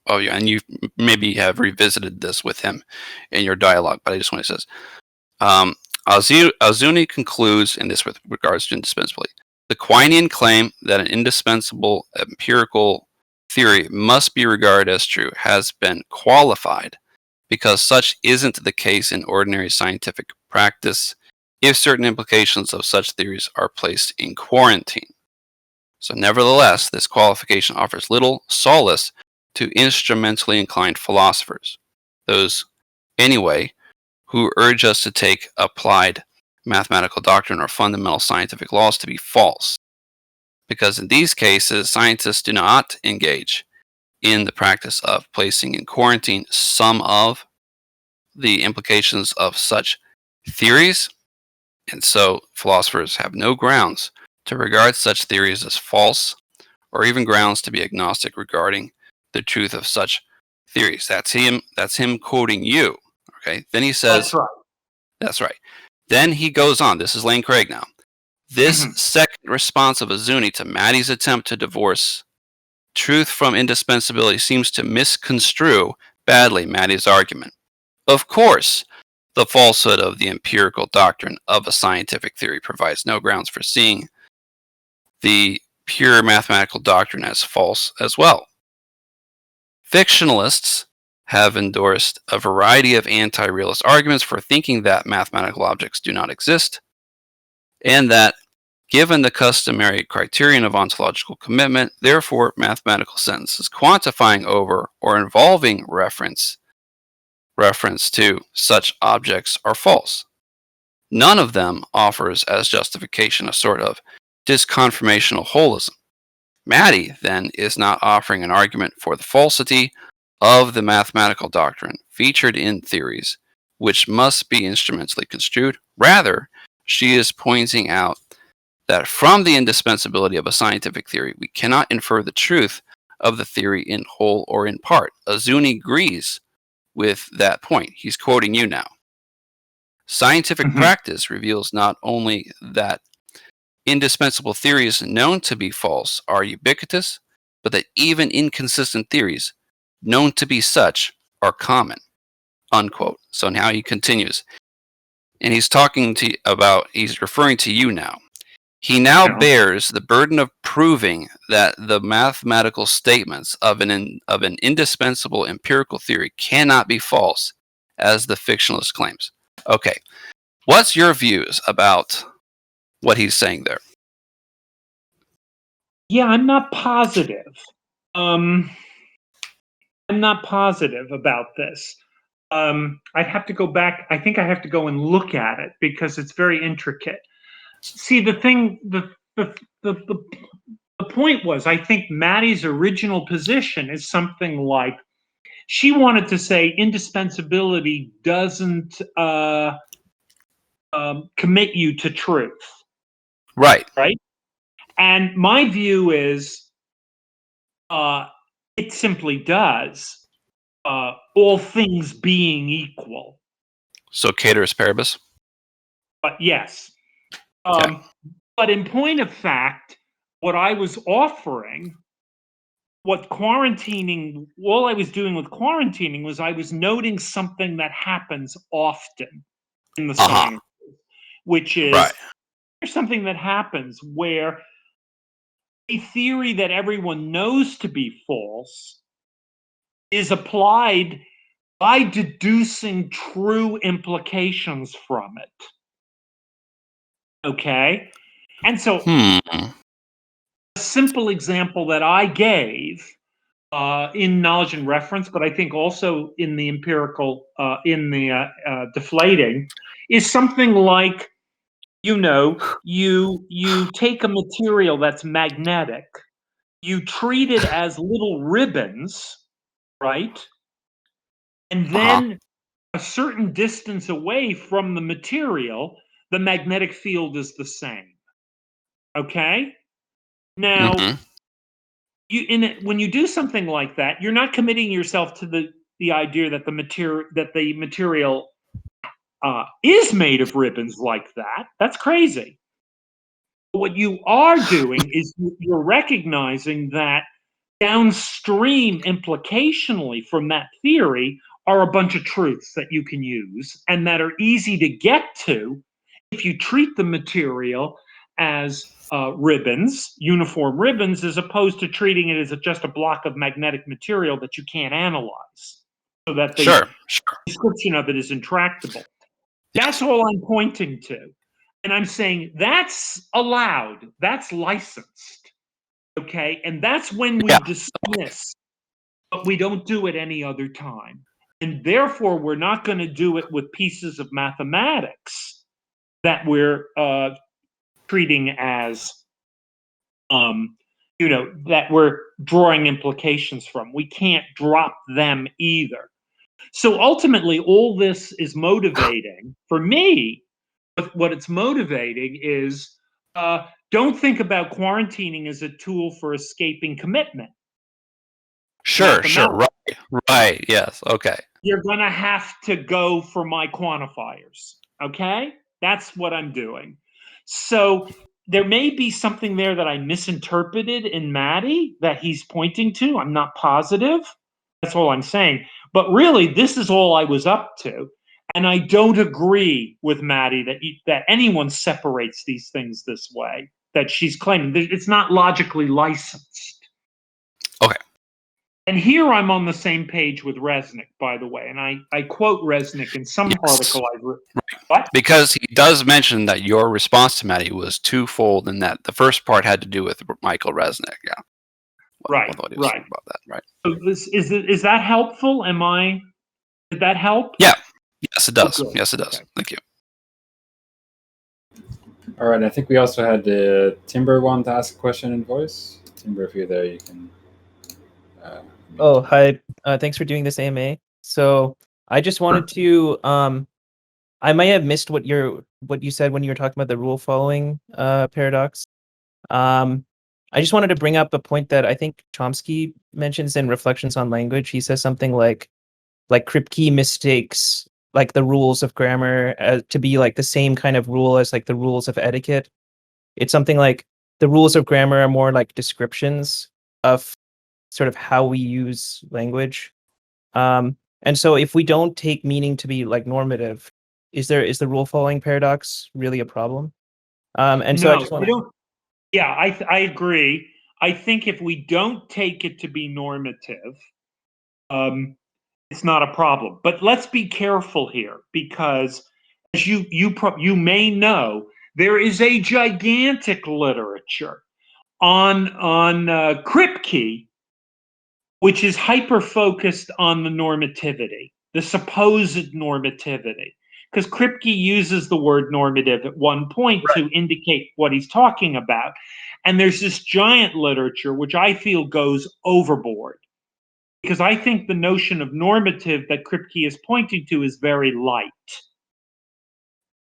of you, and you maybe have revisited this with him in your dialogue, but I just want to say this. Azzouni concludes in this with regards to indispensability. The Quinean claim that an indispensable empirical theory must be regarded as true has been qualified because such isn't the case in ordinary scientific practice if certain implications of such theories are placed in quarantine. So nevertheless, this qualification offers little solace to instrumentally inclined philosophers, those, anyway, who urge us to take applied mathematical doctrine or fundamental scientific laws to be false. Because in these cases, scientists do not engage in the practice of placing in quarantine some of the implications of such theories, and so philosophers have no grounds to regard such theories as false, or even grounds to be agnostic regarding the truth of such theories. That's him quoting you. Okay. Then he says, "That's right." That's right. Then he goes on. This is Lane Craig now. This second response of Azzouni to Maddie's attempt to divorce truth from indispensability seems to misconstrue badly Maddie's argument. Of course, the falsehood of the empirical doctrine of a scientific theory provides no grounds for seeing the pure mathematical doctrine as false as well. Fictionalists have endorsed a variety of anti-realist arguments for thinking that mathematical objects do not exist, and that, given the customary criterion of ontological commitment, therefore mathematical sentences quantifying over or involving reference to such objects are false. None of them offers as justification a sort of disconformational holism. Maddie, then, is not offering an argument for the falsity of the mathematical doctrine featured in theories, which must be instrumentally construed. Rather, she is pointing out that from the indispensability of a scientific theory, we cannot infer the truth of the theory in whole or in part. Azzouni agrees with that point. He's quoting you now. Scientific practice reveals not only that indispensable theories known to be false are ubiquitous, but that even inconsistent theories known to be such are common. Unquote. So now he continues. And he's referring to you now. He now bears the burden of proving that the mathematical statements of an indispensable empirical theory cannot be false, as the fictionalist claims. Okay, what's your views about what he's saying there? Yeah, I'm not positive. I'm not positive about this. I'd have to go back. I think I have to go and look at it because it's very intricate. See, the point was, I think Maddie's original position is something like, she wanted to say indispensability doesn't commit you to truth. Right. Right? And my view is it simply does, all things being equal. So ceteris paribus? But yes. Okay. But in point of fact, what I was offering, all I was doing with quarantining was I was noting something that happens often in the sciences, which is there's something that happens where a theory that everyone knows to be false is applied by deducing true implications from it. Okay? And so a simple example that I gave in knowledge and reference, but I think also in the empirical, in the deflating, is something like, you take a material that's magnetic, you treat it as little ribbons, right? And then a certain distance away from the material, the magnetic field is the same. Okay? Now, when you do something like that, you're not committing yourself to the idea that the material is made of ribbons like that. That's crazy. What you are doing is you're recognizing that downstream implicationally from that theory are a bunch of truths that you can use and that are easy to get to if you treat the material as ribbons, uniform ribbons, as opposed to treating it as just a block of magnetic material that you can't analyze, so that the description of it is intractable. That's all I'm pointing to. And I'm saying that's allowed, that's licensed, okay? And that's when we dismiss, but we don't do it any other time. And therefore, we're not going to do it with pieces of mathematics that we're treating as, that we're drawing implications from. We can't drop them either. So ultimately, all this is motivating, for me, what it's motivating is don't think about quarantining as a tool for escaping commitment. Sure. Right. Yes. Okay. You're going to have to go for my quantifiers. Okay? That's what I'm doing. So there may be something there that I misinterpreted in Maddie that he's pointing to. I'm not positive. That's all I'm saying. But really, this is all I was up to. And I don't agree with Maddie that anyone separates these things this way, that she's claiming. It's not logically licensed. Okay. And here I'm on the same page with Resnick, by the way. And I quote Resnick in some article I've written. What? Because he does mention that your response to Maddie was twofold, in that the first part had to do with Michael Resnick. Yeah. Right. What he was saying about that. Right. So is that helpful? Did that help? Yeah. Yes, it does. Oh, yes, it does. Okay. Thank you. All right. I think we also had Timber want to ask a question in voice. Timber, if you're there, you can. Oh, hi. Thanks for doing this AMA. So I just wanted to. I might have missed what you said when you were talking about the rule following paradox. I just wanted to bring up a point that I think Chomsky mentions in Reflections on Language. He says something like Kripke mistakes like the rules of grammar to be like the same kind of rule as like the rules of etiquette. It's something like the rules of grammar are more like descriptions of sort of how we use language. And so if we don't take meaning to be like normative, is the rule following paradox really a problem? And so No, I just want to. Yeah, I agree. I think if we don't take it to be normative, it's not a problem. But let's be careful here, because as you may know, there is a gigantic literature on Kripke, which is hyper focused on the normativity, the supposed normativity. Because Kripke uses the word normative at one point to indicate what he's talking about. And there's this giant literature, which I feel goes overboard. Because I think the notion of normative that Kripke is pointing to is very light.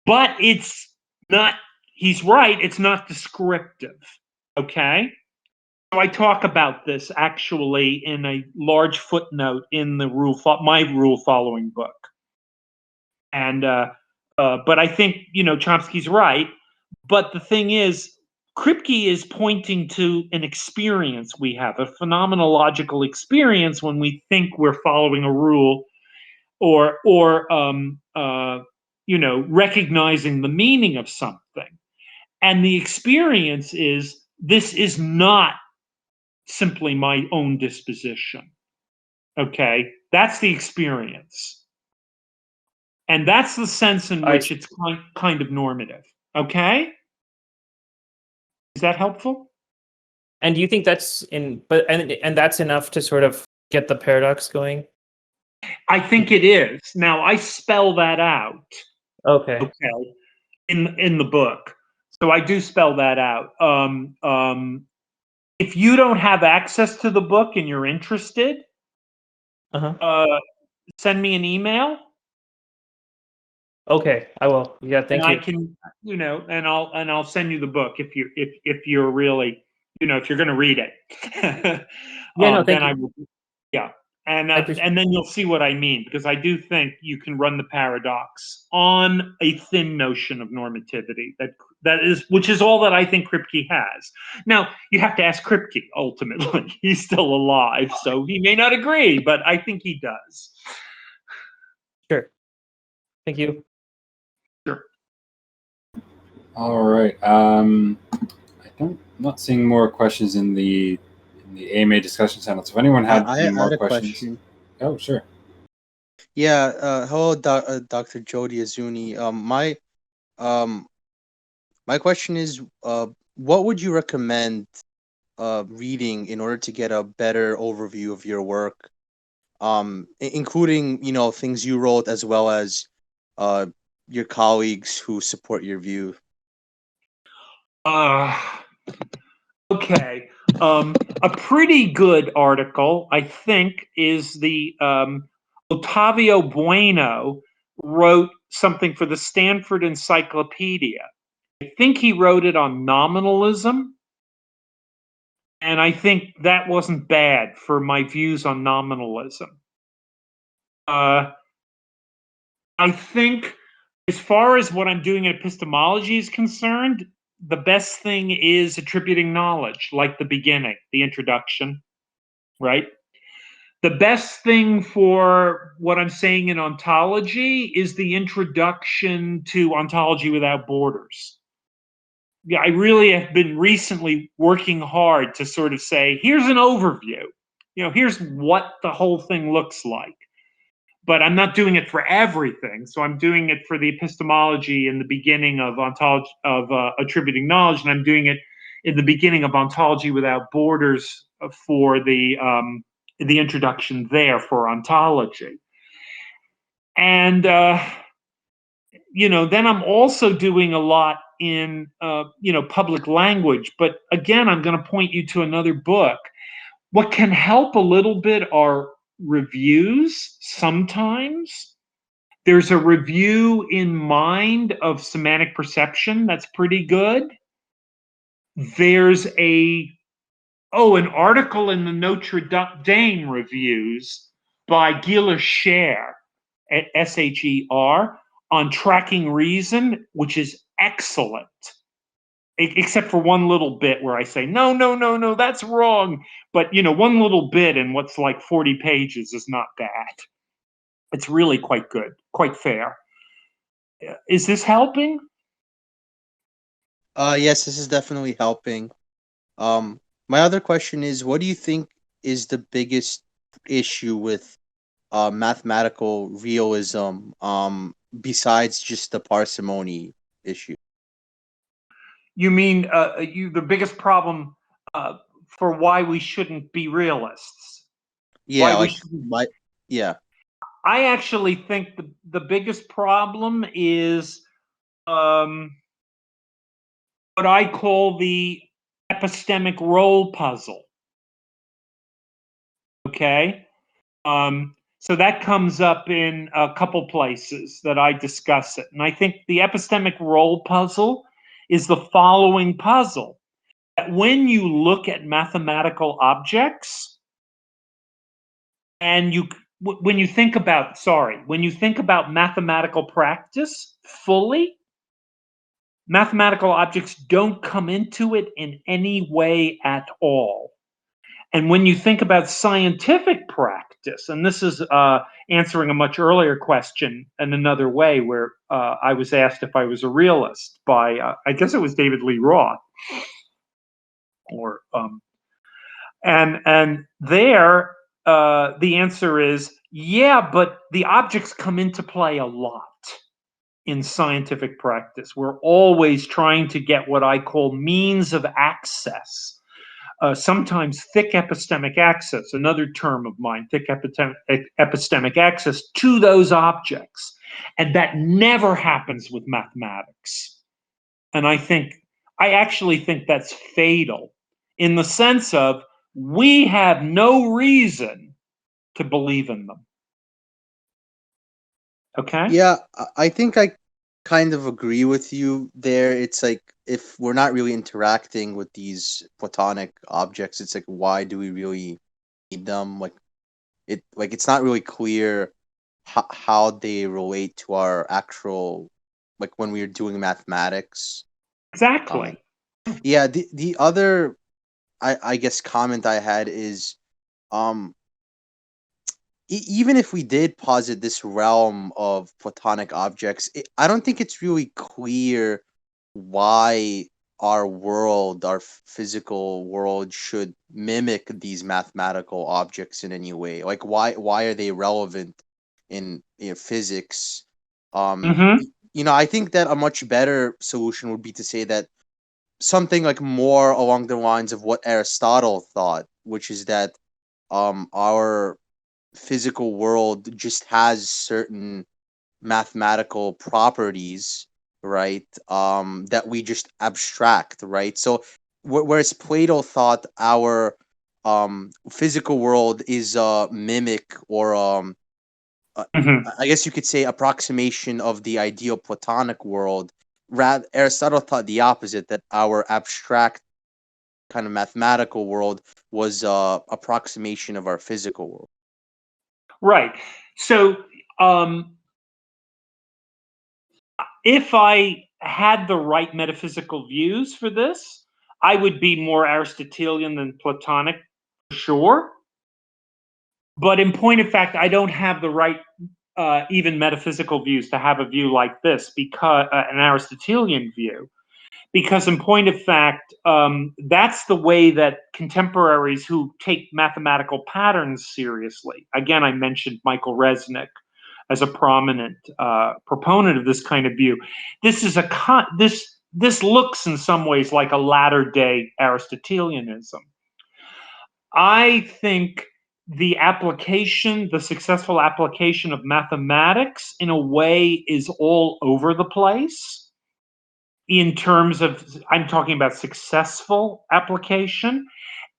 But it's not, he's right, it's not descriptive. Okay? So I talk about this actually in a large footnote in the my rule following book. And but I think Chomsky's right. But the thing is, Kripke is pointing to an experience we have, a phenomenological experience when we think we're following a rule, or recognizing the meaning of something. And the experience is, this is not simply my own disposition. Okay, that's the experience. And that's the sense in which it's kind of normative. Okay? Is that helpful? And do you think that's and that's enough to sort of get the paradox going? I think it is. Now I spell that out. Okay. In the book. So I do spell that out. If you don't have access to the book and you're interested, send me an email. Okay, I will. Yeah, thank you. I can, and I'll send you the book if you're really, if you're going to read it. Thank then you. I will. Yeah, and then you'll see what I mean, because I do think you can run the paradox on a thin notion of normativity which is all that I think Kripke has. Now you have to ask Kripke. Ultimately, he's still alive, so he may not agree, but I think he does. Sure. Thank you. Sure. All right. I'm not seeing more questions in the AMA discussion channel. So if anyone had any more questions. Question. Oh, sure. Yeah. Hello, Dr. Jody Azzouni. My question is, what would you recommend reading in order to get a better overview of your work, including things you wrote as well as your colleagues who support your view? Okay. A pretty good article, I think, is the Ottavio Bueno wrote something for the Stanford Encyclopedia. I think he wrote it on nominalism, and I think that wasn't bad for my views on nominalism. I think, as far as what I'm doing in epistemology is concerned, the best thing is attributing knowledge, like the beginning, the introduction, right? The best thing for what I'm saying in ontology is the introduction to ontology without borders. Yeah, I really have been recently working hard to sort of say, here's an overview. Here's what the whole thing looks like. But I'm not doing it for everything. So I'm doing it for the epistemology in the beginning of ontology of attributing knowledge, and I'm doing it in the beginning of ontology without borders for the introduction there for ontology. And then I'm also doing a lot in public language. But again, I'm going to point you to another book. What can help a little bit are reviews sometimes. There's a review in Mind of Semantic Perception that's pretty good. There's an article in the Notre Dame reviews by Gila Sher, S-H-E-R, on tracking reason, which is excellent. Except for one little bit where I say, no, that's wrong. But, one little bit in what's like 40 pages is not bad. It's really quite good, quite fair. Is this helping? Yes, this is definitely helping. My other question is, what do you think is the biggest issue with mathematical realism, besides just the parsimony issue? You mean the biggest problem for why we shouldn't be realists? Yeah, Yeah. I actually think the biggest problem is what I call the epistemic role puzzle. Okay? So that comes up in a couple places that I discuss it. And I think the epistemic role puzzle is the following puzzle. That when you look at mathematical objects, and when you think about mathematical practice fully, mathematical objects don't come into it in any way at all. And when you think about scientific practice, and this is answering a much earlier question in another way, where I was asked if I was a realist by, I guess it was David Lee Roth, and there the answer is yeah, but the objects come into play a lot in scientific practice. We're always trying to get what I call means of access. Sometimes thick epistemic access, another term of mine, thick epistemic access to those objects. And that never happens with mathematics. And I actually think that's fatal in the sense of we have no reason to believe in them. Okay? Yeah, I think I kind of agree with you there. It's like, if we're not really interacting with these Platonic objects, it's like, why do we really need them? It's not really clear how they relate to our actual, like, when we are doing mathematics. Exactly. Yeah, the other, I guess, comment I had is, even if we did posit this realm of Platonic objects, I don't think it's really clear why our world, our physical world, should mimic these mathematical objects in any way. Like, why are they relevant in physics? I think that a much better solution would be to say that something like more along the lines of what Aristotle thought, which is that our physical world just has certain mathematical properties, right? That we just abstract, right? So whereas Plato thought our physical world is a mimic, or I guess you could say approximation of the ideal Platonic world, Aristotle thought the opposite, that our abstract kind of mathematical world was approximation of our physical world. Right. So if I had the right metaphysical views for this, I would be more Aristotelian than Platonic, for sure. But in point of fact, I don't have the right even metaphysical views to have a view like this, because an Aristotelian view. Because in point of fact, that's the way that contemporaries who take mathematical patterns seriously. Again, I mentioned Michael Resnick as a prominent proponent of this kind of view. This is this looks in some ways like a latter-day Aristotelianism. I think the successful application of mathematics, in a way, is all over the place. In terms of, I'm talking about successful application.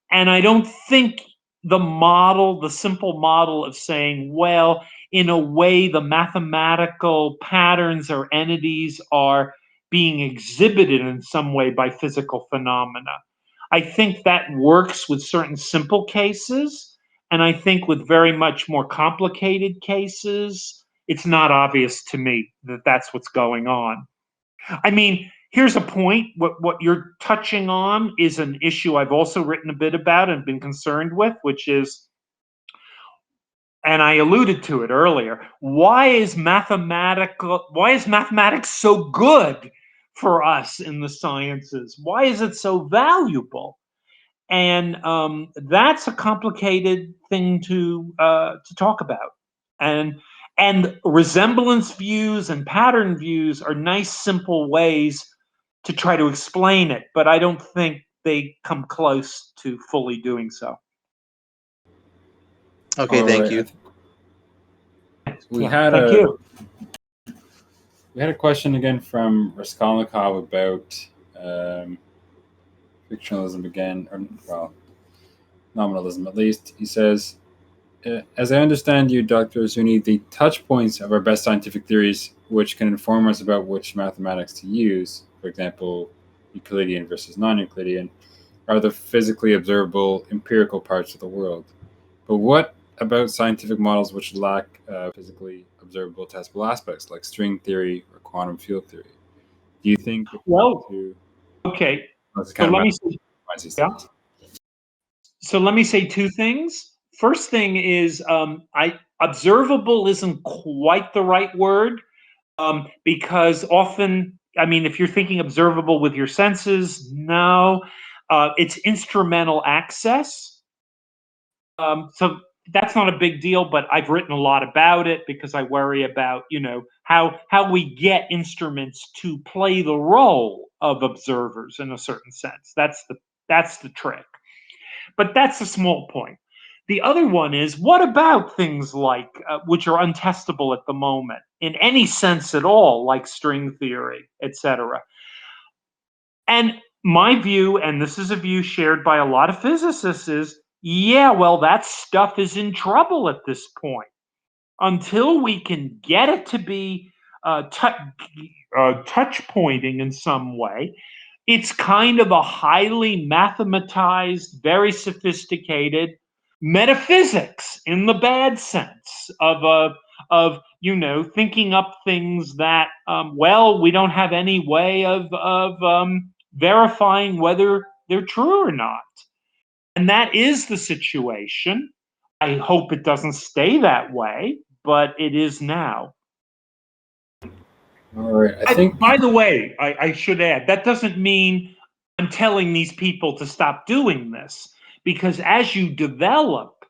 And I don't think the simple model of saying, well, in a way, the mathematical patterns or entities are being exhibited in some way by physical phenomena. I think that works with certain simple cases. And I think with very much more complicated cases, it's not obvious to me that that's what's going on. I mean, here's a point. What you're touching on is an issue I've also written a bit about and been concerned with, which is, and I alluded to it earlier, why is mathematics so good for us in the sciences? Why is it so valuable? And that's a complicated thing to talk about. And resemblance views and pattern views are nice, simple ways to try to explain it, but I don't think they come close to fully doing so. Okay, thank you. We had a question again from Raskolnikov about fictionalism again, or well, nominalism at least. He says, as I understand you, Dr. Azzouni, the touch points of our best scientific theories, which can inform us about which mathematics to use, for example, Euclidean versus non-Euclidean, are the physically observable empirical parts of the world. But what about scientific models which lack physically observable testable aspects, like string theory or quantum field theory? Do you think? Okay. So let me say two things. First thing is, observable isn't quite the right word, because often, I mean, if you're thinking observable with your senses, no, it's instrumental access. So that's not a big deal, but I've written a lot about it because I worry about, how we get instruments to play the role of observers in a certain sense. That's the trick. But that's a small point. The other one is, what about things like, which are untestable at the moment, in any sense at all, like string theory, etc. And my view, and this is a view shared by a lot of physicists, is, yeah, well, that stuff is in trouble at this point. Until we can get it to be touch pointing in some way, it's kind of a highly mathematized, very sophisticated metaphysics in the bad sense of thinking up things that we don't have any way of verifying whether they're true or not. And that is the situation. I hope it doesn't stay that way, but it is now. All right. I think. By the way, I should add, that doesn't mean I'm telling these people to stop doing this, because as you develop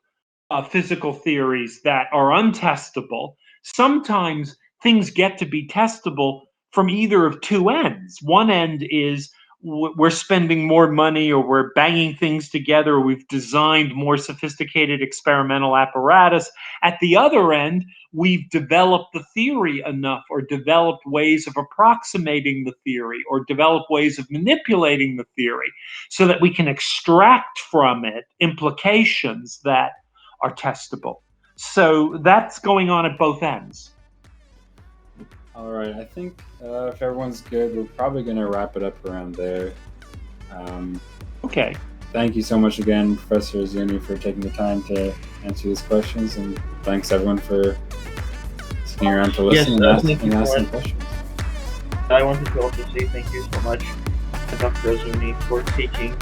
physical theories that are untestable, sometimes things get to be testable from either of two ends. One end is we're spending more money, or we're banging things together, or we've designed more sophisticated experimental apparatus. At the other end, we've developed the theory enough, or developed ways of approximating the theory, or developed ways of manipulating the theory, so that we can extract from it implications that are testable. So that's going on at both ends. All right, I think if everyone's good, we're probably going to wrap it up around there. Okay. Thank you so much again, Professor Azzouni, for taking the time to answer these questions, and thanks everyone for sticking around to listen and asking questions. I wanted to also say thank you so much to Dr. Azzouni for taking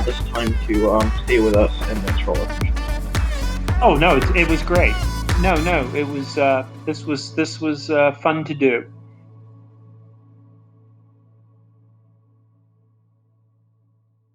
this time to stay with us and answer all our questions. Oh no, it was great. No, it was this was fun to do.